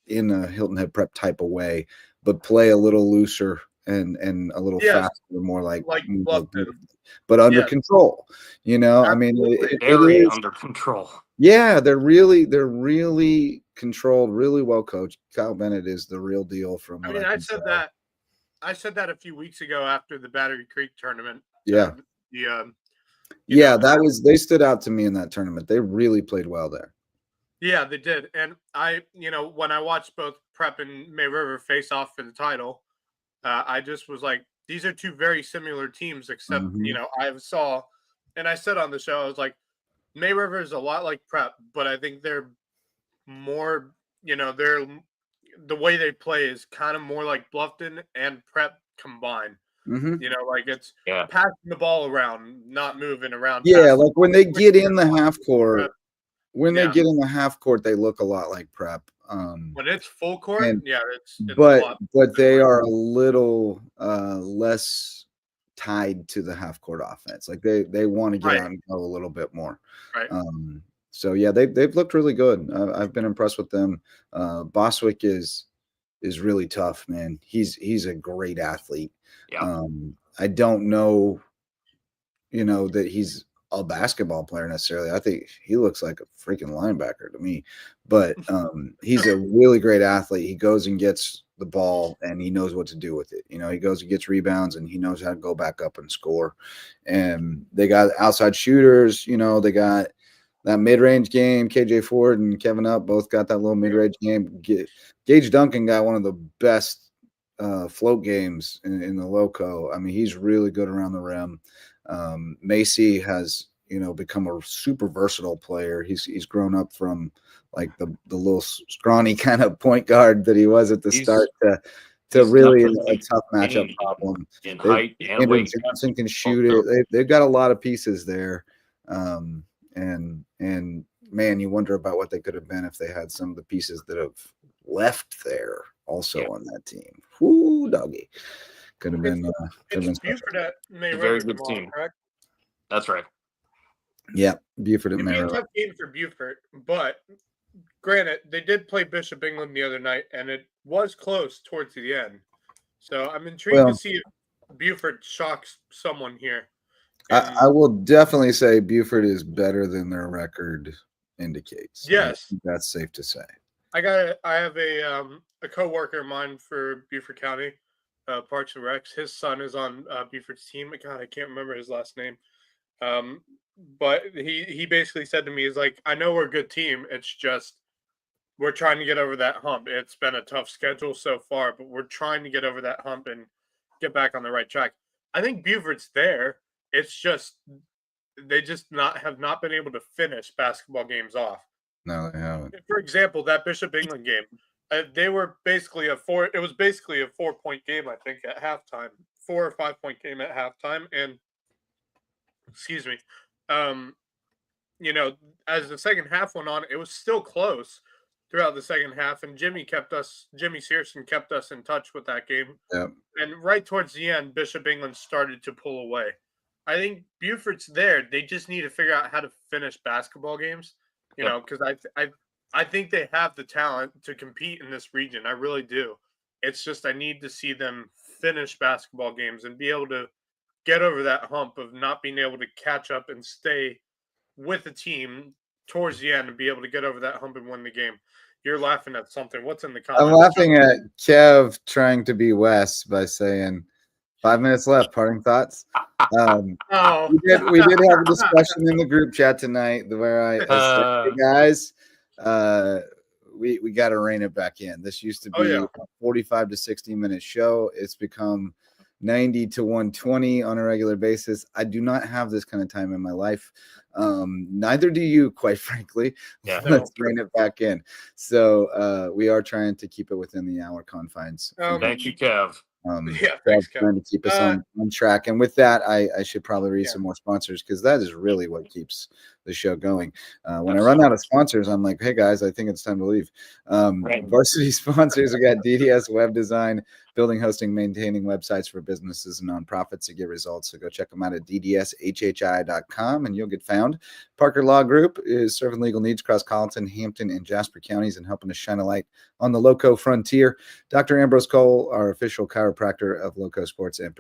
Speaker 2: in a Hilton Head Prep type of way, but play a little looser and a little faster, more like but under control. You know, I mean, it is
Speaker 3: under control.
Speaker 2: Yeah, they're really controlled, really well coached. Kyle Bennett is the real deal. From what
Speaker 4: I said that a few weeks ago after the Battery Creek tournament.
Speaker 2: Yeah. They stood out to me in that tournament. They really played well there.
Speaker 4: Yeah, they did. And when I watched both Prep and May River face off for the title, I just was like, these are two very similar teams, except, I saw, and I said on the show, I was like, May River is a lot like Prep, but I think they're more, the way they play is kind of more like Bluffton and Prep combined. Like it's passing the ball around, not moving around.
Speaker 2: Yeah, like when they get in the half court, they look a lot like Prep.
Speaker 4: When it's full court, it's
Speaker 2: but they are a little less tied to the half court offense. Like they want to get out and go a little bit more.
Speaker 4: Right.
Speaker 2: So yeah, they've looked really good. I've been impressed with them. Boswick is really tough, man. He's a great athlete. Yeah. I don't know, that he's a basketball player necessarily. I think he looks like a freaking linebacker to me, but he's a really great athlete. He goes and gets the ball and he knows what to do with it. He goes and gets rebounds and he knows how to go back up and score. And they got outside shooters, they got that mid-range game. KJ Ford and Kevin Up both got that little mid-range game. Gage Duncan got one of the best float games in the Lowco. I mean, he's really good around the rim. Macy has, become a super versatile player. He's grown up from like the little scrawny kind of point guard that he was at the start to really a tough matchup problem.
Speaker 3: In height and weight.
Speaker 2: Johnson can shoot it. They've got a lot of pieces there. And man, you wonder about what they could have been if they had some of the pieces that have left there also on that team. Whoo, doggy. Could have been
Speaker 4: Buford at May
Speaker 3: River. Very good team. Correct? That's right.
Speaker 2: Yeah, Buford at May River.
Speaker 4: It'd be a tough game for Buford, but granted, they did play Bishop England the other night, and it was close towards the end. So I'm intrigued to see if Buford shocks someone here.
Speaker 2: I will definitely say Buford is better than their record indicates.
Speaker 4: Yes,
Speaker 2: that's safe to say.
Speaker 4: I have a coworker of mine for Beaufort County, Parks and Recs. His son is on Buford's team. God, I can't remember his last name. But he basically said to me, he's like, I know we're a good team. It's just we're trying to get over that hump. It's been a tough schedule so far, but we're trying to get over that hump and get back on the right track. I think Buford's there. It's just they just have not been able to finish basketball games off.
Speaker 2: No, they haven't.
Speaker 4: For example, that Bishop England game, they were basically it was basically a 4-point game, I think, at halftime, 4 or 5 point game at halftime. And excuse me, as the second half went on, it was still close throughout the second half. And Jimmy Searson kept us in touch with that game.
Speaker 2: Yep. And
Speaker 4: right towards the end, Bishop England started to pull away. I think Buford's there. They just need to figure out how to finish basketball games, because I think they have the talent to compete in this region. I really do. It's just I need to see them finish basketball games and be able to get over that hump of not being able to catch up and stay with the team towards the end and be able to get over that hump and win the game. You're laughing at something. What's in the comments?
Speaker 2: I'm laughing at Kev trying to be Wes by saying 5 minutes left. Parting thoughts. We did have a discussion in the group chat tonight where I said, hey guys, we got to rein it back in. This used to be a 45 to 60 minute show. It's become 90 to 120 on a regular basis. I do not have this kind of time in my life. Neither do you, quite frankly.
Speaker 3: Yeah,
Speaker 2: let's rein it back in. So we are trying to keep it within the hour confines.
Speaker 3: Thank you, Kev.
Speaker 4: Thanks, Kev.
Speaker 2: Trying to keep us on track. And with that, I should probably read some more sponsors because that is really what keeps the show going. When I run out of sponsors, I'm like, hey guys, I think it's time to leave. Varsity sponsors, we got DDS Web Design, building, hosting, maintaining websites for businesses and nonprofits to get results. So go check them out at ddshhi.com and you'll get found. Parker Law Group is serving legal needs across Colleton, Hampton, and Jasper counties and helping to shine a light on the Loco frontier. Dr. Ambrose Cole, our official chiropractor of LowcoSports and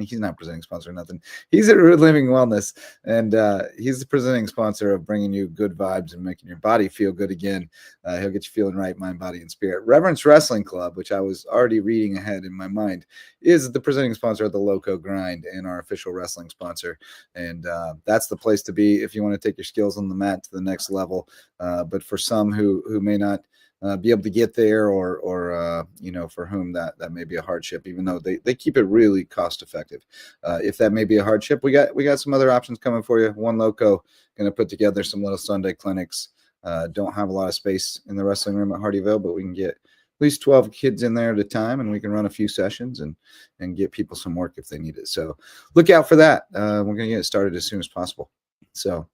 Speaker 2: he's not presenting sponsor or nothing. He's at Root Living Wellness, and he's the presenting sponsor of bringing you good vibes and making your body feel good again. He'll get you feeling right, mind, body, and spirit. Reverence Wrestling Club, which I was already reading ahead in my mind, is the presenting sponsor of the Loco Grind and our official wrestling sponsor. And that's the place to be if you want to take your skills on the mat to the next level. But for some who may not be able to get there, or for whom that may be a hardship, even though they keep it really cost effective. If that may be a hardship, we got some other options coming for you. One Loco going to put together some little Sunday clinics. Don't have a lot of space in the wrestling room at Hardyville, but we can get at least 12 kids in there at a time, and we can run a few sessions and get people some work if they need it. So look out for that. We're going to get it started as soon as possible. So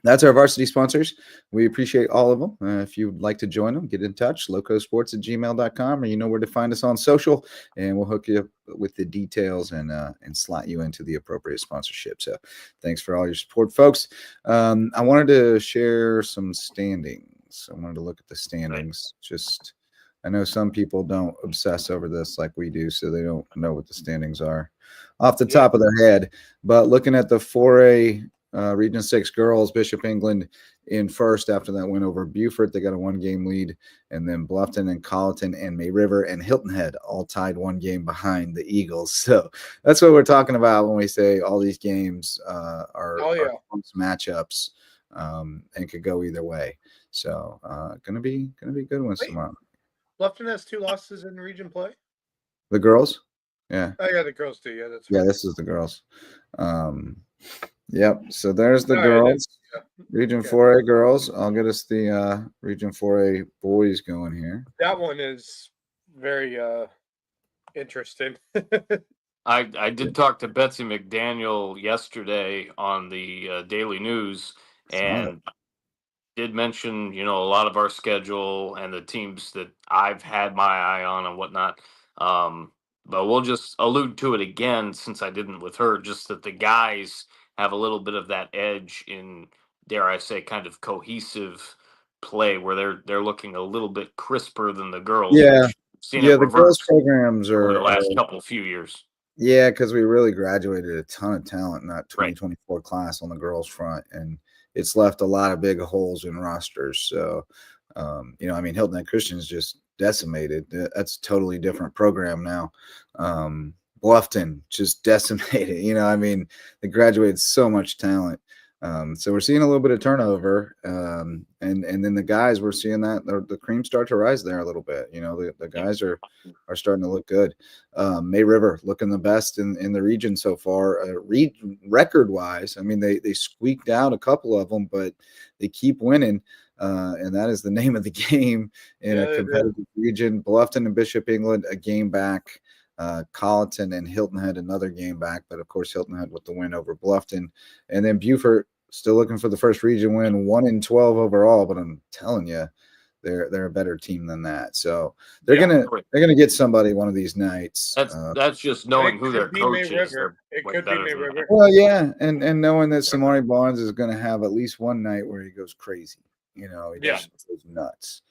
Speaker 2: that's our varsity sponsors. We appreciate all of them. If you'd like to join them, get in touch, LowcoSports@gmail.com, or you know where to find us on social, and we'll hook you up with the details and slot you into the appropriate sponsorship. So thanks for all your support, folks. I wanted to share some standings. I wanted to look at the standings. I know some people don't obsess over this like we do, so they don't know what the standings are off the top of their head. But looking at the 4A Region 6 girls, Bishop England in first after that win over Beaufort. They got a 1-game lead. And then Bluffton and Colleton and May River and Hilton Head all tied 1 game behind the Eagles. So that's what we're talking about when we say all these games are close matchups and could go either way. So gonna be good ones tomorrow.
Speaker 4: Bluffton has 2 losses in region play.
Speaker 2: The girls? Yeah.
Speaker 4: Oh yeah, the girls too. Yeah, that's right.
Speaker 2: Yeah, this is the girls. Yep. So there's the girls. Region 4A girls. I'll get us the Region 4A boys going here.
Speaker 4: That one is very interesting.
Speaker 3: I did talk to Betsy McDaniel yesterday on the Daily News, and did mention, a lot of our schedule and the teams that I've had my eye on and whatnot. But we'll just allude to it again, since I didn't with her, just that the guys have a little bit of that edge in, dare I say, kind of cohesive play, where they're looking a little bit crisper than the girls.
Speaker 2: Yeah, the girls programs are
Speaker 3: over the last few years.
Speaker 2: Yeah, because we really graduated a ton of talent in that 2024 class on the girls front, and it's left a lot of big holes in rosters. So, Hilton Head Christian is just decimated. That's a totally different program now. Bluffton just decimated. They graduated so much talent. So we're seeing a little bit of turnover, and then the guys, we're seeing that the cream start to rise there a little bit. The guys are starting to look good. May River looking the best in the region so far, record wise. They squeaked out a couple of them, but they keep winning, and that is the name of the game in a competitive region. Bluffton and Bishop England a game back. Colleton and Hilton Head another game back, but of course Hilton Head with the win over Bluffton, and then Beaufort still looking for the first region win, 1-12 overall. But I'm telling you, they're a better team than that. So they're gonna get somebody one of these nights.
Speaker 3: That's just knowing who their coach is.
Speaker 4: It could be May River.
Speaker 2: Well, yeah, and knowing that Samari Barnes is going to have at least one night where he goes crazy. He just goes nuts.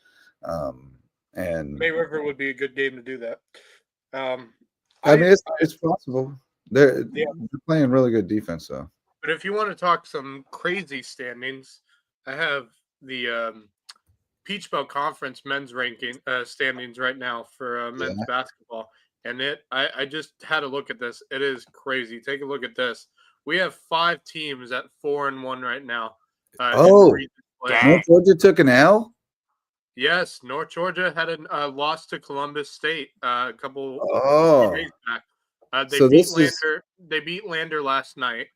Speaker 2: And
Speaker 4: May River would be a good game to do that.
Speaker 2: It's possible. They're playing really good defense, though.
Speaker 4: But if you want to talk some crazy standings, I have the Peach Belt Conference men's ranking standings right now for men's basketball, and I just had a look at this. It is crazy. Take a look at this. We have 5 teams at 4-1 right now.
Speaker 2: North Georgia took an L.
Speaker 4: Yes, North Georgia had a loss to Columbus State a couple days back. They beat Lander last night,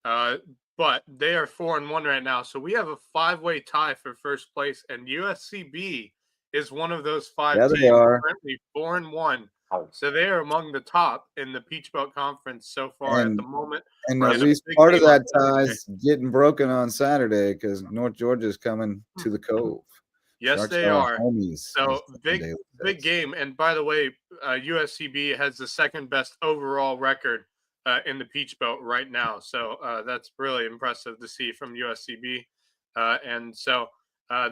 Speaker 4: but they are 4-1 right now. So we have a 5-way tie for first place, and USCB is one of those 5 teams.
Speaker 2: They are
Speaker 4: currently 4-1. So they are among the top in the Peach Belt Conference so far at the moment.
Speaker 2: And at least part of that tie is getting broken on Saturday because North Georgia is coming to the Cove.
Speaker 4: Yes,
Speaker 2: Sharks
Speaker 4: they are.
Speaker 2: homies.
Speaker 4: So big game. And by the way, USCB has the second best overall record in the Peach Belt right now. So that's really impressive to see from USCB. And so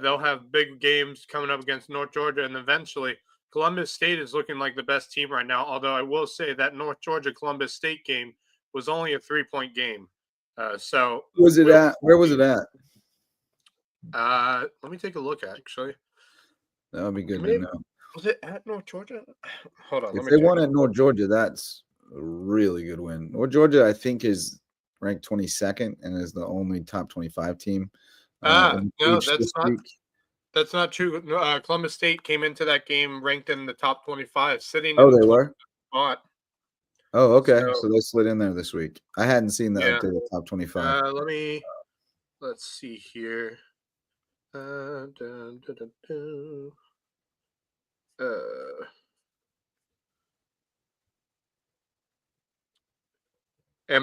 Speaker 4: they'll have big games coming up against North Georgia, and eventually Columbus State is looking like the best team right now. Although I will say that North Georgia Columbus State game was only a 3-point game. So
Speaker 2: was it at? Where was it at?
Speaker 4: Let me take a look. Actually,
Speaker 2: that would be good to know.
Speaker 4: Was it at North Georgia? Hold on.
Speaker 2: If they won at North Georgia, that's a really good win. North Georgia, I think, is ranked 22nd and is the only top 25 team.
Speaker 4: No, that's not true. Columbus State came into that game ranked in the top 25, sitting.
Speaker 2: Oh, they were.
Speaker 4: Spot.
Speaker 2: Oh, okay. So they slid in there this week. I hadn't seen the updated top 25.
Speaker 4: Let's see here. And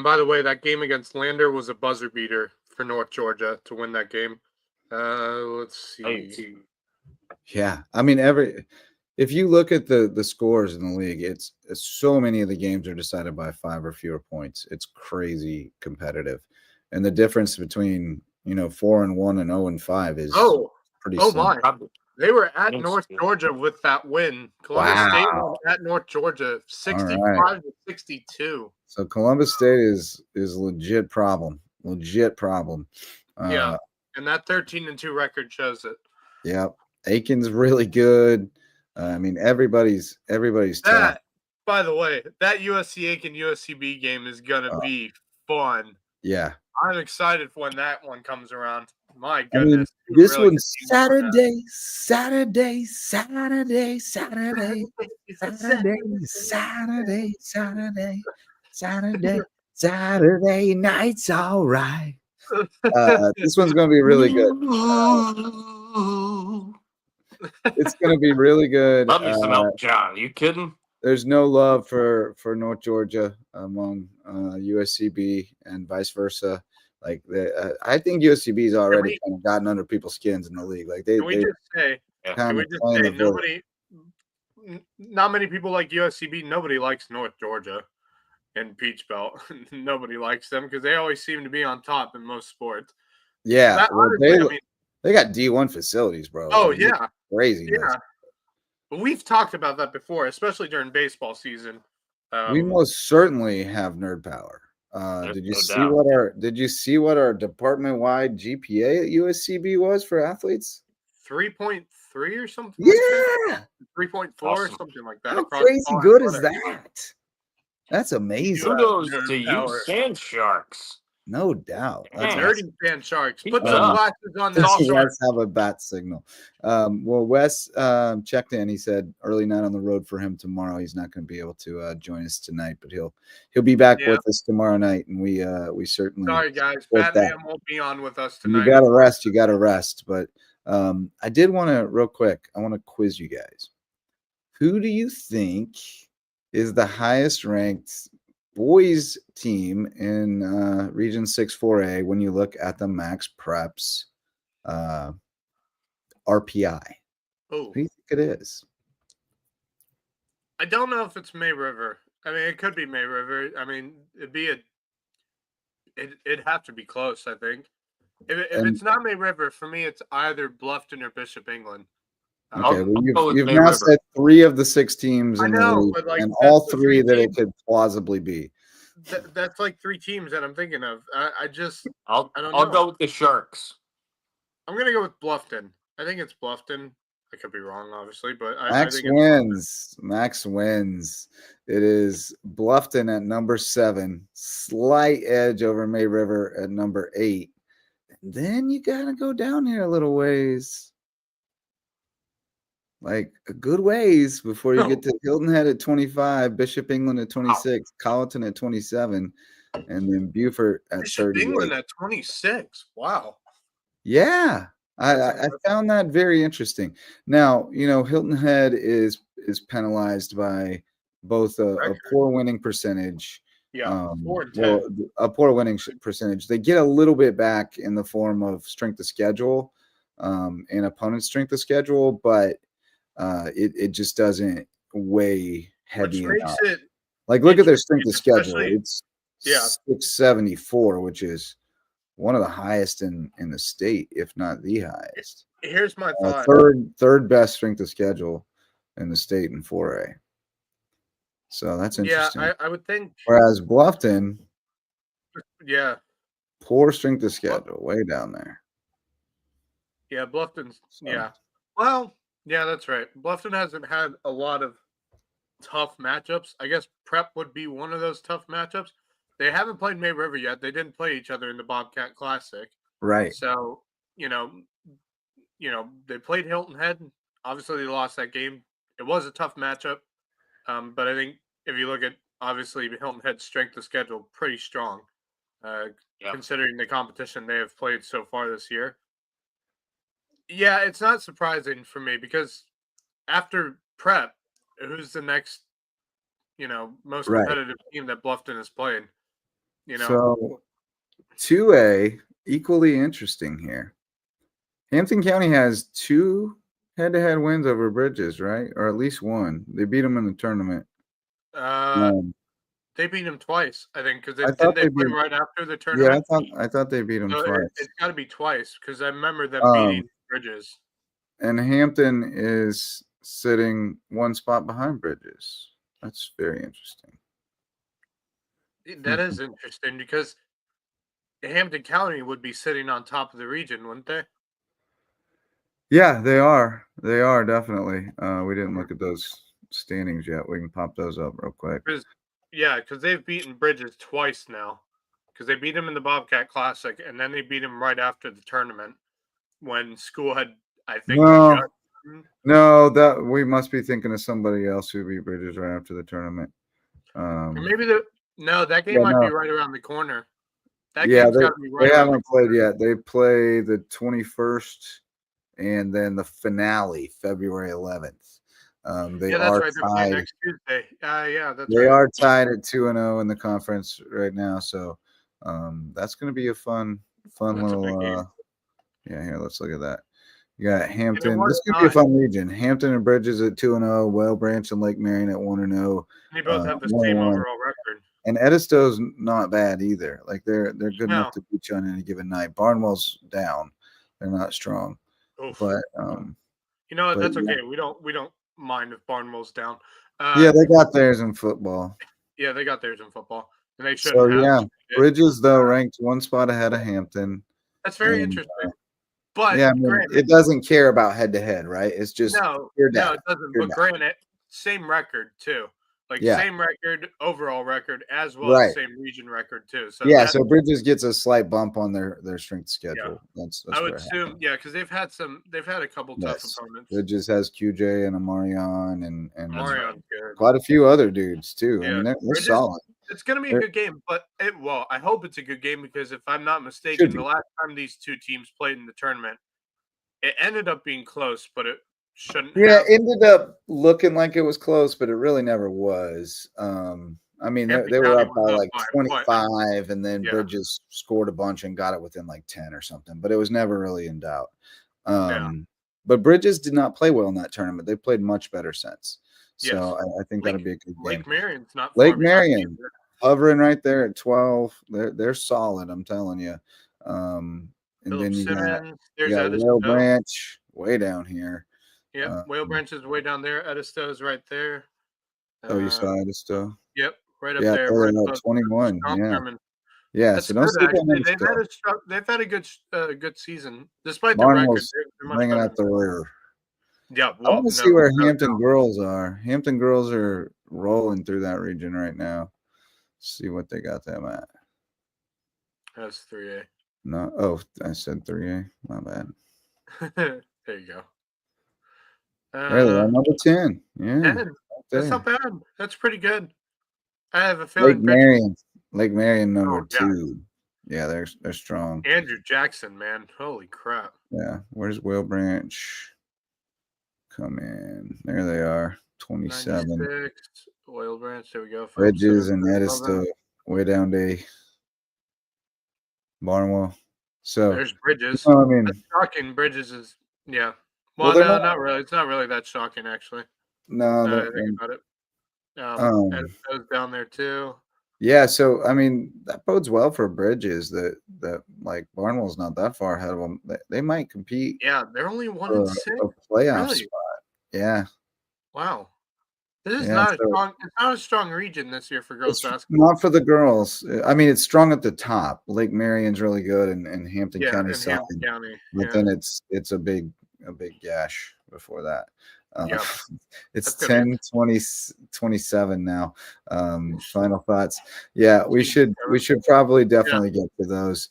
Speaker 4: by the way, that game against Lander was a buzzer beater for North Georgia to win that game. Let's see.
Speaker 2: Yeah, I mean, if you look at the scores in the league, it's so many of the games are decided by 5 or fewer points. It's crazy competitive, and the difference between 4-1 and 0-5 is pretty.
Speaker 4: Oh my! They were at North Georgia with that win. Columbus State was at North Georgia, 65-62.
Speaker 2: So Columbus State is legit problem.
Speaker 4: Yeah, and that 13-2 record shows it.
Speaker 2: Yeah, Aiken's really good. I mean, everybody's tough.
Speaker 4: By the way, that USC Aiken USCB game is gonna be fun.
Speaker 2: Yeah,
Speaker 4: I'm excited for when that one comes around. My goodness.
Speaker 2: I mean, this one's Saturday. Saturday night's all right. This one's going to be really good. It's going to be really good.
Speaker 3: Love me some Elton John. Are you kidding?
Speaker 2: There's no love for North Georgia among USCB and vice versa. Like I think USCB's already kind of gotten under people's skins in the league. Like
Speaker 4: can we just say not many people like USCB. Nobody likes North Georgia and Peach Belt. Nobody likes them because they always seem to be on top in most sports.
Speaker 2: Yeah, they got D1 facilities, bro.
Speaker 4: Oh yeah,
Speaker 2: crazy.
Speaker 4: Yeah, but we've talked about that before, especially during baseball season.
Speaker 2: We most certainly have nerd power. Did you see what our department-wide GPA at USCB was for athletes?
Speaker 4: 3.3 or something.
Speaker 2: Yeah,
Speaker 4: 3.4 or something like that.
Speaker 2: How crazy good is that? That's amazing.
Speaker 3: Kudos to you, Sand Sharks.
Speaker 2: No doubt.
Speaker 4: Nerdy Sand Sharks. Put some glasses on this.
Speaker 2: Let's have a bat signal. Well, Wes checked in. He said early night on the road for him tomorrow. He's not going to be able to join us tonight, but he'll be back with us tomorrow night, and we certainly.
Speaker 4: Sorry, guys. Batman won't be on with us tonight.
Speaker 2: You got to rest. But I did want to real quick. I want to quiz you guys. Who do you think is the highest ranked boys team in Region 6-4A when you look at the MaxPreps RPI?
Speaker 4: Oh,
Speaker 2: who do you think it is?
Speaker 4: I don't know if it's May River. I mean, it could be May River. I mean, it'd have to be close, I think. If it's not May River, for me, it's either Bluffton or Bishop England.
Speaker 2: Okay, well, you've now said 3 of the 6 teams in the league, and all 3 that it could plausibly be.
Speaker 4: That's like 3 teams that I'm thinking of.
Speaker 3: I'll go with the Sharks.
Speaker 4: I'm gonna go with Bluffton. I think it's Bluffton. I could be wrong, obviously, but
Speaker 2: Max wins. Max wins. It is Bluffton at number 7, slight edge over May River at number 8. And then you gotta go down here a little ways. Like a good ways before you get to Hilton Head at 25, Bishop England at 26, Colleton at 27, and then Beaufort at 30.
Speaker 4: England at 26. Wow.
Speaker 2: Yeah, I found that very interesting. Now, Hilton Head is penalized by both a poor winning percentage.
Speaker 4: Yeah,
Speaker 2: a poor winning percentage. They get a little bit back in the form of strength of schedule. in opponent's strength of schedule, but it just doesn't weigh heavy
Speaker 4: Which makes
Speaker 2: enough.
Speaker 4: it
Speaker 2: Like, look at their strength of schedule.
Speaker 4: especially-
Speaker 2: It's 674, which is one of the highest in the state, if not the highest.
Speaker 4: Here's my thought.
Speaker 2: Third best strength of schedule in the state in 4A. So that's interesting.
Speaker 4: Yeah, I would think.
Speaker 2: Whereas Bluffton,
Speaker 4: Yeah,
Speaker 2: poor strength of schedule, way down there.
Speaker 4: yeah, Bluffton's.
Speaker 2: So.
Speaker 4: Yeah, well, yeah, that's right. Bluffton hasn't had a lot of tough matchups. I guess Prep would be one of those tough matchups. They haven't played May River yet. They didn't play each other in the Bobcat Classic.
Speaker 2: Right.
Speaker 4: So, they played Hilton Head. Obviously, they lost that game. It was a tough matchup. But I think if you look at, obviously, Hilton Head's strength of schedule, pretty strong, considering the competition they have played so far this year. Yeah, it's not surprising for me because after Prep, who's the next, most competitive team that Bluffton has played?
Speaker 2: So 2A, equally interesting here. Hampton County has 2 head-to-head wins over Bridges, right? Or at least one. They beat them in the tournament.
Speaker 4: They beat them twice, I think, because they play right after the
Speaker 2: tournament.
Speaker 4: Yeah,
Speaker 2: I thought they beat them twice.
Speaker 4: It's got to be twice because I remember them beating Bridges.
Speaker 2: And Hampton is sitting one spot behind Bridges. That's very interesting.
Speaker 4: That is interesting because Hampton County would be sitting on top of the region, wouldn't they?
Speaker 2: Yeah, they are. They are definitely. We didn't look at those standings yet. We can pop those up real quick.
Speaker 4: Because they've beaten Bridges twice now. Because they beat them in the Bobcat Classic, and then they beat them right after the tournament when school had, I think.
Speaker 2: No, that we must be thinking of somebody else who beat Bridges right after the tournament.
Speaker 4: Maybe that game might be right around the corner. That
Speaker 2: game's
Speaker 4: got to be right.
Speaker 2: They haven't played yet. They play the 21st and then the finale February 11th. They are
Speaker 4: right.
Speaker 2: tied
Speaker 4: next Tuesday.
Speaker 2: They are tied at 2-0 in the conference right now. So that's going to be a fun little. Here, let's look at that. You got Hampton. This could be a fun region. Hampton and Bridges at 2-0. Whale Branch and Lake Marion at 1-0.
Speaker 4: They both have the same overall record.
Speaker 2: And Edisto's not bad either. Like they're good enough to beat you on any given night. Barnwell's down. They're not strong.
Speaker 4: Oof.
Speaker 2: But
Speaker 4: that's okay. We don't mind if Barnwell's down.
Speaker 2: They got theirs in football.
Speaker 4: Yeah, they got theirs in football. And they should
Speaker 2: have. Bridges though ranked one spot ahead of Hampton.
Speaker 4: That's very interesting. But
Speaker 2: it doesn't care about head to head, right? It's just
Speaker 4: no, it doesn't. But granted, same record too. Same record, overall record, as well as same region record too. So
Speaker 2: so Bridges gets a slight bump on their strength schedule. That's
Speaker 4: I would assume, because they've had a couple tough opponents.
Speaker 2: Bridges has QJ and Amarion and
Speaker 4: Marion's
Speaker 2: quite a few other dudes too.
Speaker 4: Yeah.
Speaker 2: I mean, they're solid.
Speaker 4: It's going to be a good game, but I hope it's a good game because if I'm not mistaken, the last time these two teams played in the tournament, it ended up being close, but it shouldn't.
Speaker 2: Yeah, it ended up looking like it was close, but it really never was. I mean, they were up by like 25, and then Bridges scored a bunch and got it within like 10 or something, but it was never really in doubt. But Bridges did not play well in that tournament. They played much better since. So I think that'll be a good game.
Speaker 4: Lake Marion's not
Speaker 2: Lake Marion hovering right there at 12. They're solid, I'm telling you. And then you got Whale Branch way down here.
Speaker 4: Yeah, Whale Branch is way down there. Edisto is right there.
Speaker 2: You saw Edisto?
Speaker 4: Yep, right up there. Right
Speaker 2: 21. Yeah. So don't sleep on Edisto.
Speaker 4: They've had a good season despite
Speaker 2: the
Speaker 4: record.
Speaker 2: Bringing out the rear.
Speaker 4: Yeah,
Speaker 2: I want to see where Hampton girls are. Hampton girls are rolling through that region right now. See what they got them at.
Speaker 4: That's 3A.
Speaker 2: No, I said 3A. My bad.
Speaker 4: There you go.
Speaker 2: There they are, number 10. Yeah,
Speaker 4: 10. That's not bad. That's pretty good. I have a feeling.
Speaker 2: Lake Marion, number 2. Yeah, they're strong.
Speaker 4: Andrew Jackson, man, holy crap.
Speaker 2: Yeah, where's Whale Branch? Come in. There they are. 27.
Speaker 4: 96, Whale Branch. There we go.
Speaker 2: Bridges and Edisto way down to Barnwell. So
Speaker 4: there's Bridges.
Speaker 2: I mean,
Speaker 4: that's shocking. Bridges is yeah.
Speaker 2: Well,
Speaker 4: Well, no, not really. It's not really that shocking actually.
Speaker 2: No,
Speaker 4: I think about it. And those down there too.
Speaker 2: Yeah, so I mean that bodes well for Bridges that like Barnwell's not that far ahead of them. They might compete.
Speaker 4: Yeah, they're only 1-6.
Speaker 2: A playoff
Speaker 4: Really?
Speaker 2: spot. Yeah.
Speaker 4: Wow. This is not a strong. It's not a strong region this year for girls basketball.
Speaker 2: Not for the girls. I mean, it's strong at the top. Lake Marion's really good, and Hampton County.
Speaker 4: Hampton County.
Speaker 2: But then it's a big gash before that. It's 10-27 now. Final thoughts. Yeah, we should probably definitely get to those.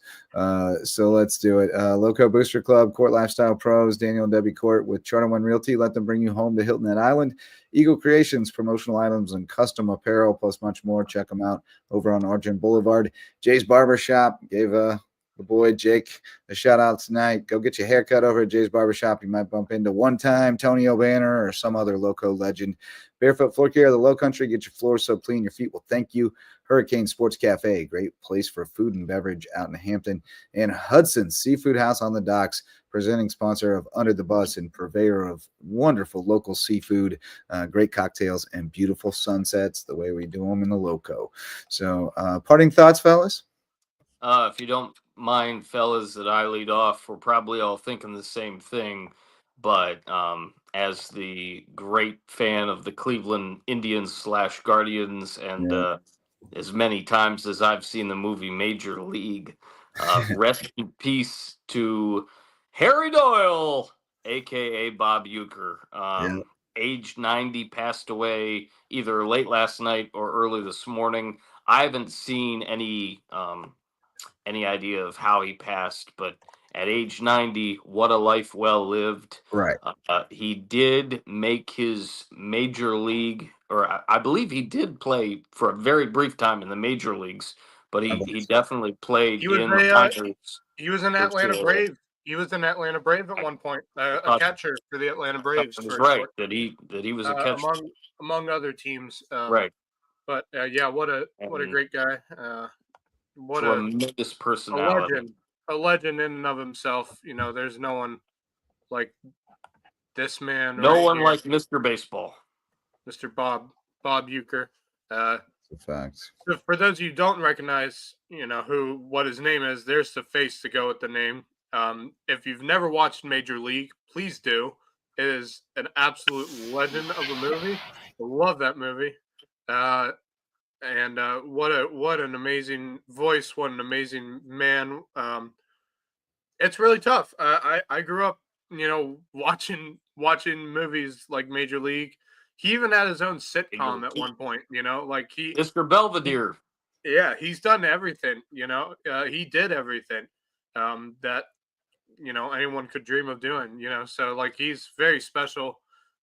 Speaker 2: So let's do it. Lowco Booster Club, Court Lifestyle Pros, Daniel and Debbie Court with Charter One Realty. Let them bring you home to Hilton Head Island. Eagle Creations, promotional items and custom apparel, plus much more. Check them out over on Argent Boulevard. Jay's Barbershop gave the boy Jake a shout out tonight. Go get your haircut over at Jay's Barbershop. You might bump into one time Tony O'Banner or some other Lowco legend. Barefoot Floor Care of the Low Country. Get your floors so clean your feet will thank you. Hurricane Sports Cafe, great place for food and beverage out in Hampton. And Hudson Seafood House on the Docks, presenting sponsor of Under the Bus and purveyor of wonderful local seafood, great cocktails, and beautiful sunsets the way we do them in the Lowco. So parting thoughts, fellas?
Speaker 3: If you don't mind, fellas, that I lead off, we're probably all thinking the same thing. But as the great fan of the Cleveland Indians / Guardians, and as many times as I've seen the movie Major League, rest in peace to Harry Doyle, a.k.a. Bob Uecker. Age 90, passed away either late last night or early this morning. I haven't seen any idea of how he passed, but at age 90, what a life well lived.
Speaker 2: Right.
Speaker 3: He did make his major league, or I believe he did play for a very brief time in the major leagues, but he definitely played
Speaker 4: He was
Speaker 3: in the minors.
Speaker 4: He was an Atlanta Brave. He was an Atlanta Brave at one point, a catcher for the Atlanta Braves.
Speaker 3: That's right, that he was a catcher
Speaker 4: among other teams.
Speaker 3: Right.
Speaker 4: But yeah, what a great guy. What
Speaker 3: tremendous personality.
Speaker 4: A legend in and of himself. You know, there's no one like this man.
Speaker 3: No one like Mr. Baseball.
Speaker 4: Mr. Bob Uecker.
Speaker 2: Facts.
Speaker 4: So for those of you who don't recognize, what his name is, there's the face to go with the name. If you've never watched Major League, please do. It is an absolute legend of a movie. I love that movie. And what an amazing voice, what an amazing man. It's really tough. I grew up, watching movies like Major League. He even had his own sitcom at one point, like
Speaker 3: Mr. Belvedere.
Speaker 4: Yeah, he's done everything, he did everything that, anyone could dream of doing, so like he's very special.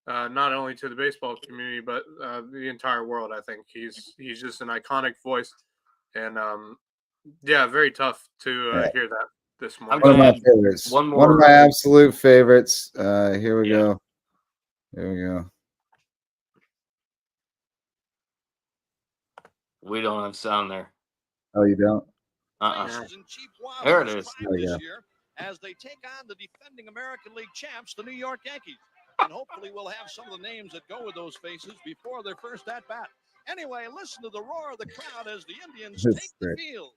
Speaker 4: Not only to the baseball community, but the entire world. I think he's just an iconic voice, and very tough to hear that this morning.
Speaker 2: One of my favorites. One of my absolute favorites. Here we go.
Speaker 3: We don't have sound there.
Speaker 2: Oh, you don't?
Speaker 3: There it is.
Speaker 6: As they take on the defending American League champs, the New York Yankees. And hopefully we'll have some of the names that go with those faces before their first at-bat. Anyway, listen to the roar of the crowd as the Indians take the field.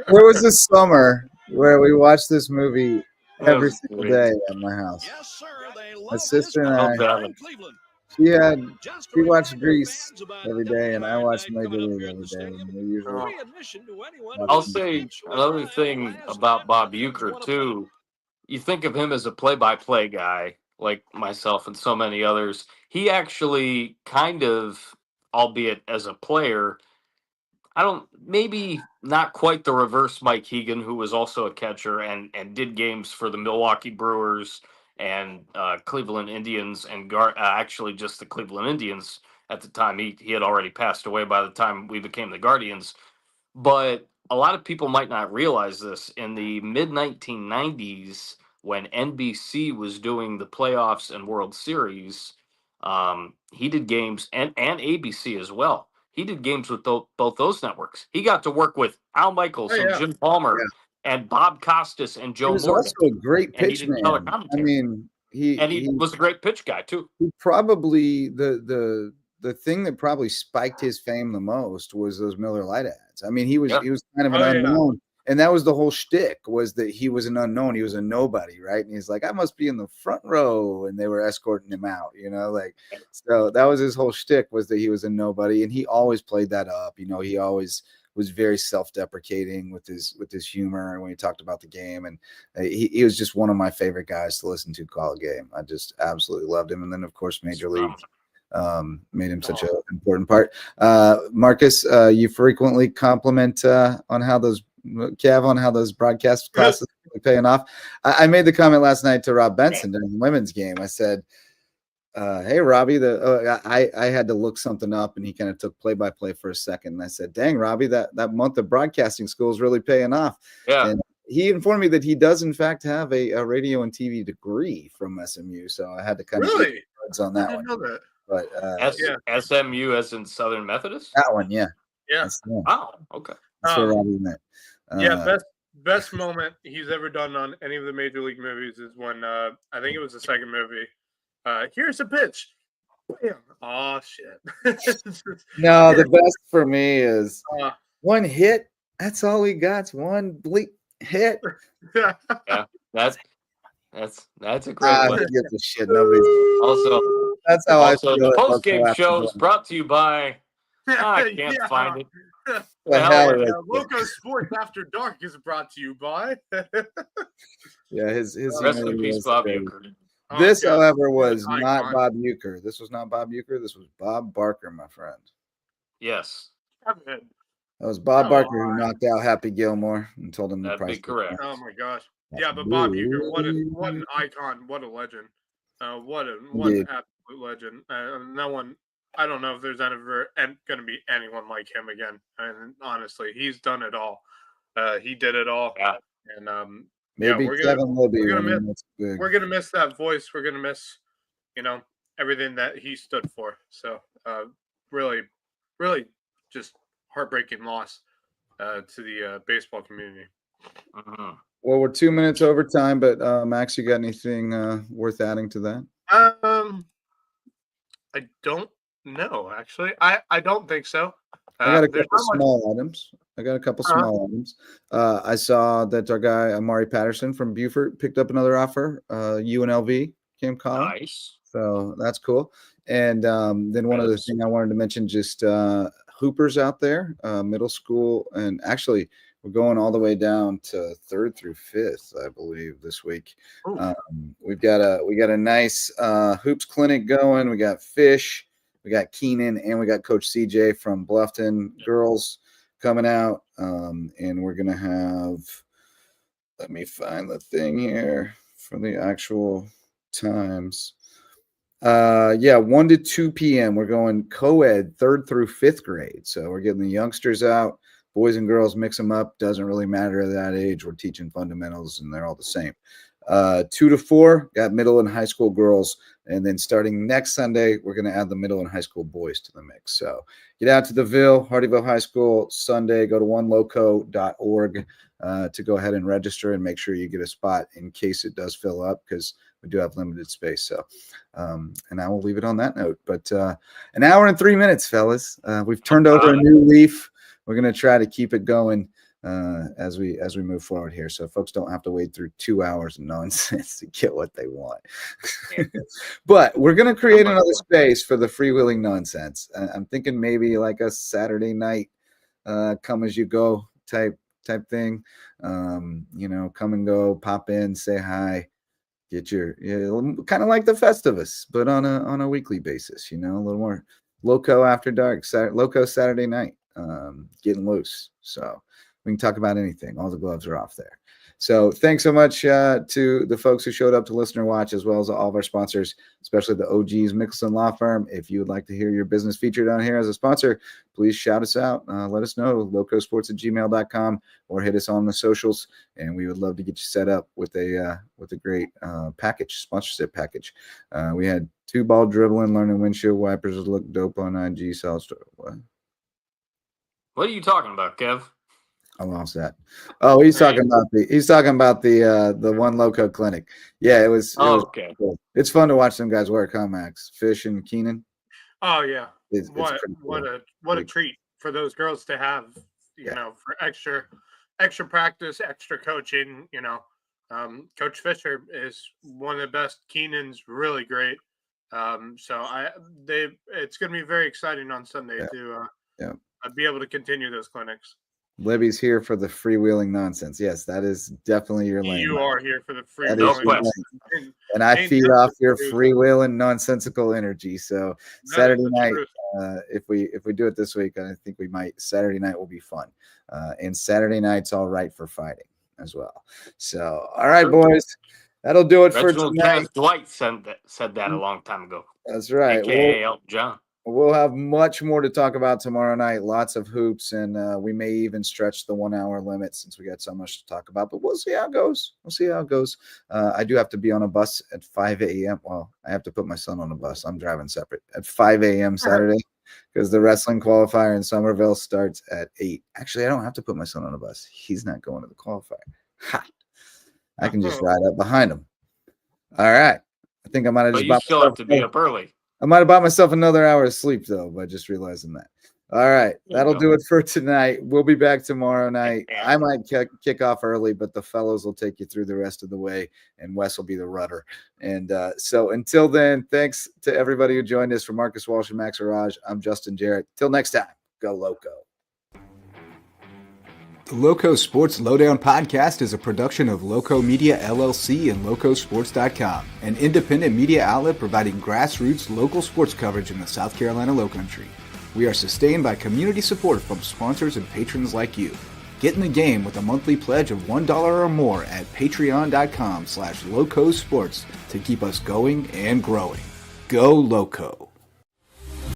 Speaker 2: There was a summer where we watched this movie every single day at my house.
Speaker 6: Yes, sir. They love
Speaker 2: my sister and I. She watched Grease every day, and I watched Major League every day. And we usually
Speaker 3: I'll say another thing about Bob Uecker, too. You think of him as a play-by-play guy, like myself and so many others. He actually kind of, albeit as a player, maybe not quite the reverse Mike Hegan, who was also a catcher and did games for the Milwaukee Brewers and Cleveland Indians, and actually just the Cleveland Indians at the time. He had already passed away by the time we became the Guardians. But a lot of people might not realize this. In the mid-1990s, when NBC was doing the playoffs and World Series, he did games, and ABC as well. he did games with both those networks. He got to work with Al Michaels and Jim Palmer and Bob Costas and Joe Morgan.
Speaker 2: He was also a great
Speaker 3: and he
Speaker 2: pitch
Speaker 3: did
Speaker 2: man.
Speaker 3: color commentary.
Speaker 2: I mean,
Speaker 3: he was a great pitch guy too.
Speaker 2: He probably the thing that probably spiked his fame the most was those Miller Lite ads. I mean, he was kind of an unknown. And that was the whole shtick, was that he was an unknown. He was a nobody, right? And he's like, I must be in the front row. And they were escorting him out, like, so that was his whole shtick, was that he was a nobody. And he always played that up. He always was very self-deprecating with his humor when he talked about the game. And he was just one of my favorite guys to listen to call a game. I just absolutely loved him. And then, of course, Major League made him such an important part. Marcus, you frequently compliment on how those broadcast classes are paying off. I made the comment last night to Rob Benson during the women's game. I said, hey, Robbie, I had to look something up, and he kind of took play-by-play for a second. And I said, dang, Robbie, that month of broadcasting school is really paying off.
Speaker 3: Yeah.
Speaker 2: And he informed me that he does, in fact, have a radio and TV degree from SMU. So I had to kind of get words on that one.
Speaker 4: Know that.
Speaker 2: But
Speaker 3: SMU as in Southern Methodist?
Speaker 2: That one, yeah.
Speaker 4: Yeah.
Speaker 3: Oh, okay.
Speaker 2: That's where Robbie met.
Speaker 4: Best moment he's ever done on any of the Major League movies is when I think it was the second movie. Here's a pitch. Bam. Oh shit.
Speaker 2: No, the best for me is one hit. That's all he got. One bleak hit.
Speaker 3: Yeah, that's a great one.
Speaker 2: The shit. Nobody's
Speaker 3: also.
Speaker 2: That's how I feel.
Speaker 3: The post game show is brought to you by. I can't find it.
Speaker 4: Loco Sports After Dark is brought to you by.
Speaker 2: His
Speaker 3: rest in peace, Bob Uecker.
Speaker 2: This, however, was not Bob Uecker. This was not Bob Uecker. This was Bob Barker, my friend.
Speaker 3: Yes.
Speaker 2: That was Bob Barker who knocked out Happy Gilmore and told him the price.
Speaker 3: That'd be correct.
Speaker 4: Oh my gosh. Yeah, but Bob Uecker, what an icon, what a legend. What an absolute legend. That one, I don't know if there's ever going to be anyone like him again. And honestly, he's done it all. He did it all.
Speaker 3: Yeah.
Speaker 2: And maybe Kevin will be.
Speaker 4: We're gonna miss that voice. We're gonna miss, everything that he stood for. So, really, really, just heartbreaking loss to the baseball community.
Speaker 3: Uh-huh.
Speaker 2: Well, we're 2 minutes over time, but Max, you got anything worth adding to that?
Speaker 4: I don't know, actually. I don't think so.
Speaker 2: I got a couple small items. I saw that our guy Amari Patterson from Beaufort picked up another offer. UNLV came calling.
Speaker 3: Nice.
Speaker 2: So that's cool. And then one other thing I wanted to mention, just hoopers out there, middle school, and actually we're going all the way down to 3rd through 5th, I believe, this week. We got a nice hoops clinic going. We got Fish, we got Keenan, and we got Coach CJ from Bluffton girls coming out. And we're gonna have. Let me find the thing here for the actual times. 1 to 2 p.m. We're going co-ed 3rd through 5th grade. So we're getting the youngsters out. Boys and girls, mix them up. Doesn't really matter at that age. We're teaching fundamentals, and they're all the same. 2 to 4, got middle and high school girls. And then starting next Sunday, we're going to add the middle and high school boys to the mix. So get out to the Ville, Hardyville High School, Sunday. Go to oneloco.org to go ahead and register and make sure you get a spot in case it does fill up, because we do have limited space. So, and I will leave it on that note. But an hour and 3 minutes, fellas. We've turned over a new leaf. We're going to try to keep it going as we move forward here, so folks don't have to wade through 2 hours of nonsense to get what they want. But we're going to create another space for the freewheeling nonsense. I'm thinking maybe like a Saturday night come as you go type thing. Come and go, pop in, say hi, get your kind of like the Festivus, but on a weekly basis. A little more Loco after dark, Loco Saturday night. Getting loose, so we can talk about anything. All the gloves are off there. So thanks so much to the folks who showed up to listen or watch, as well as all of our sponsors, especially the OGs Mickelson Law Firm. If you would like to hear your business featured on here as a sponsor, please shout us out. Let us know, LowcoSports@gmail.com, or hit us on the socials, and we would love to get you set up with a great sponsorship package. We had 2 ball dribbling, learning windshield wipers look dope on IG. Solid story. What?
Speaker 3: What are you talking about, Kev?
Speaker 2: I lost that. Oh, he's talking about the One Loco clinic. Yeah, it was
Speaker 3: okay.
Speaker 2: Cool. It's fun to watch them guys work, huh, Max? Fish and Keenan.
Speaker 4: Oh yeah.
Speaker 2: It's
Speaker 4: what
Speaker 2: cool.
Speaker 4: a treat for those girls to have, you know, for extra practice, extra coaching, you know. Coach Fisher is one of the best. Keenan's really great. So it's going to be very exciting on Sunday to be able to continue those clinics.
Speaker 2: Libby's here for the freewheeling nonsense. Yes, that is definitely your lane.
Speaker 4: You are here for the
Speaker 3: freewheeling.
Speaker 2: And I feed off your freewheeling nonsensical energy. So Saturday night, if we do it this week, I think we might. Saturday night will be fun. And Saturday night's all right for fighting as well. So, all right, boys. That'll do it for tonight.
Speaker 3: Dwight said that a long time ago.
Speaker 2: That's right.
Speaker 3: AKA Elton John.
Speaker 2: We'll have much more to talk about tomorrow night. Lots of hoops, and we may even stretch the 1 hour limit since we got so much to talk about. But we'll see how it goes. I do have to be on a bus at 5 a.m. Well, I have to put my son on a bus. I'm driving separate at 5 a.m. Saturday because the wrestling qualifier in Somerville starts at 8. Actually, I don't have to put my son on a bus. He's not going to the qualifier. Ha! I can just ride up behind him. All right. I think I might have just.
Speaker 3: But you still have to be up early.
Speaker 2: I might have bought myself another hour of sleep, though, by just realizing that. All right. That'll do it for tonight. We'll be back tomorrow night. I might kick off early, but the fellows will take you through the rest of the way, and Wes will be the rudder. And so until then, thanks to everybody who joined us. For Marcus Walsh and Max Araj, I'm Justin Jarrett. Till next time, go Loco.
Speaker 7: The LowcoSports Lowdown podcast is a production of Loco Media LLC and LowcoSports.com, an independent media outlet providing grassroots local sports coverage in the South Carolina Lowcountry. We are sustained by community support from sponsors and patrons like you. Get in the game with a monthly pledge of $1 or more at patreon.com/LowcoSports to keep us going and growing. Go Loco!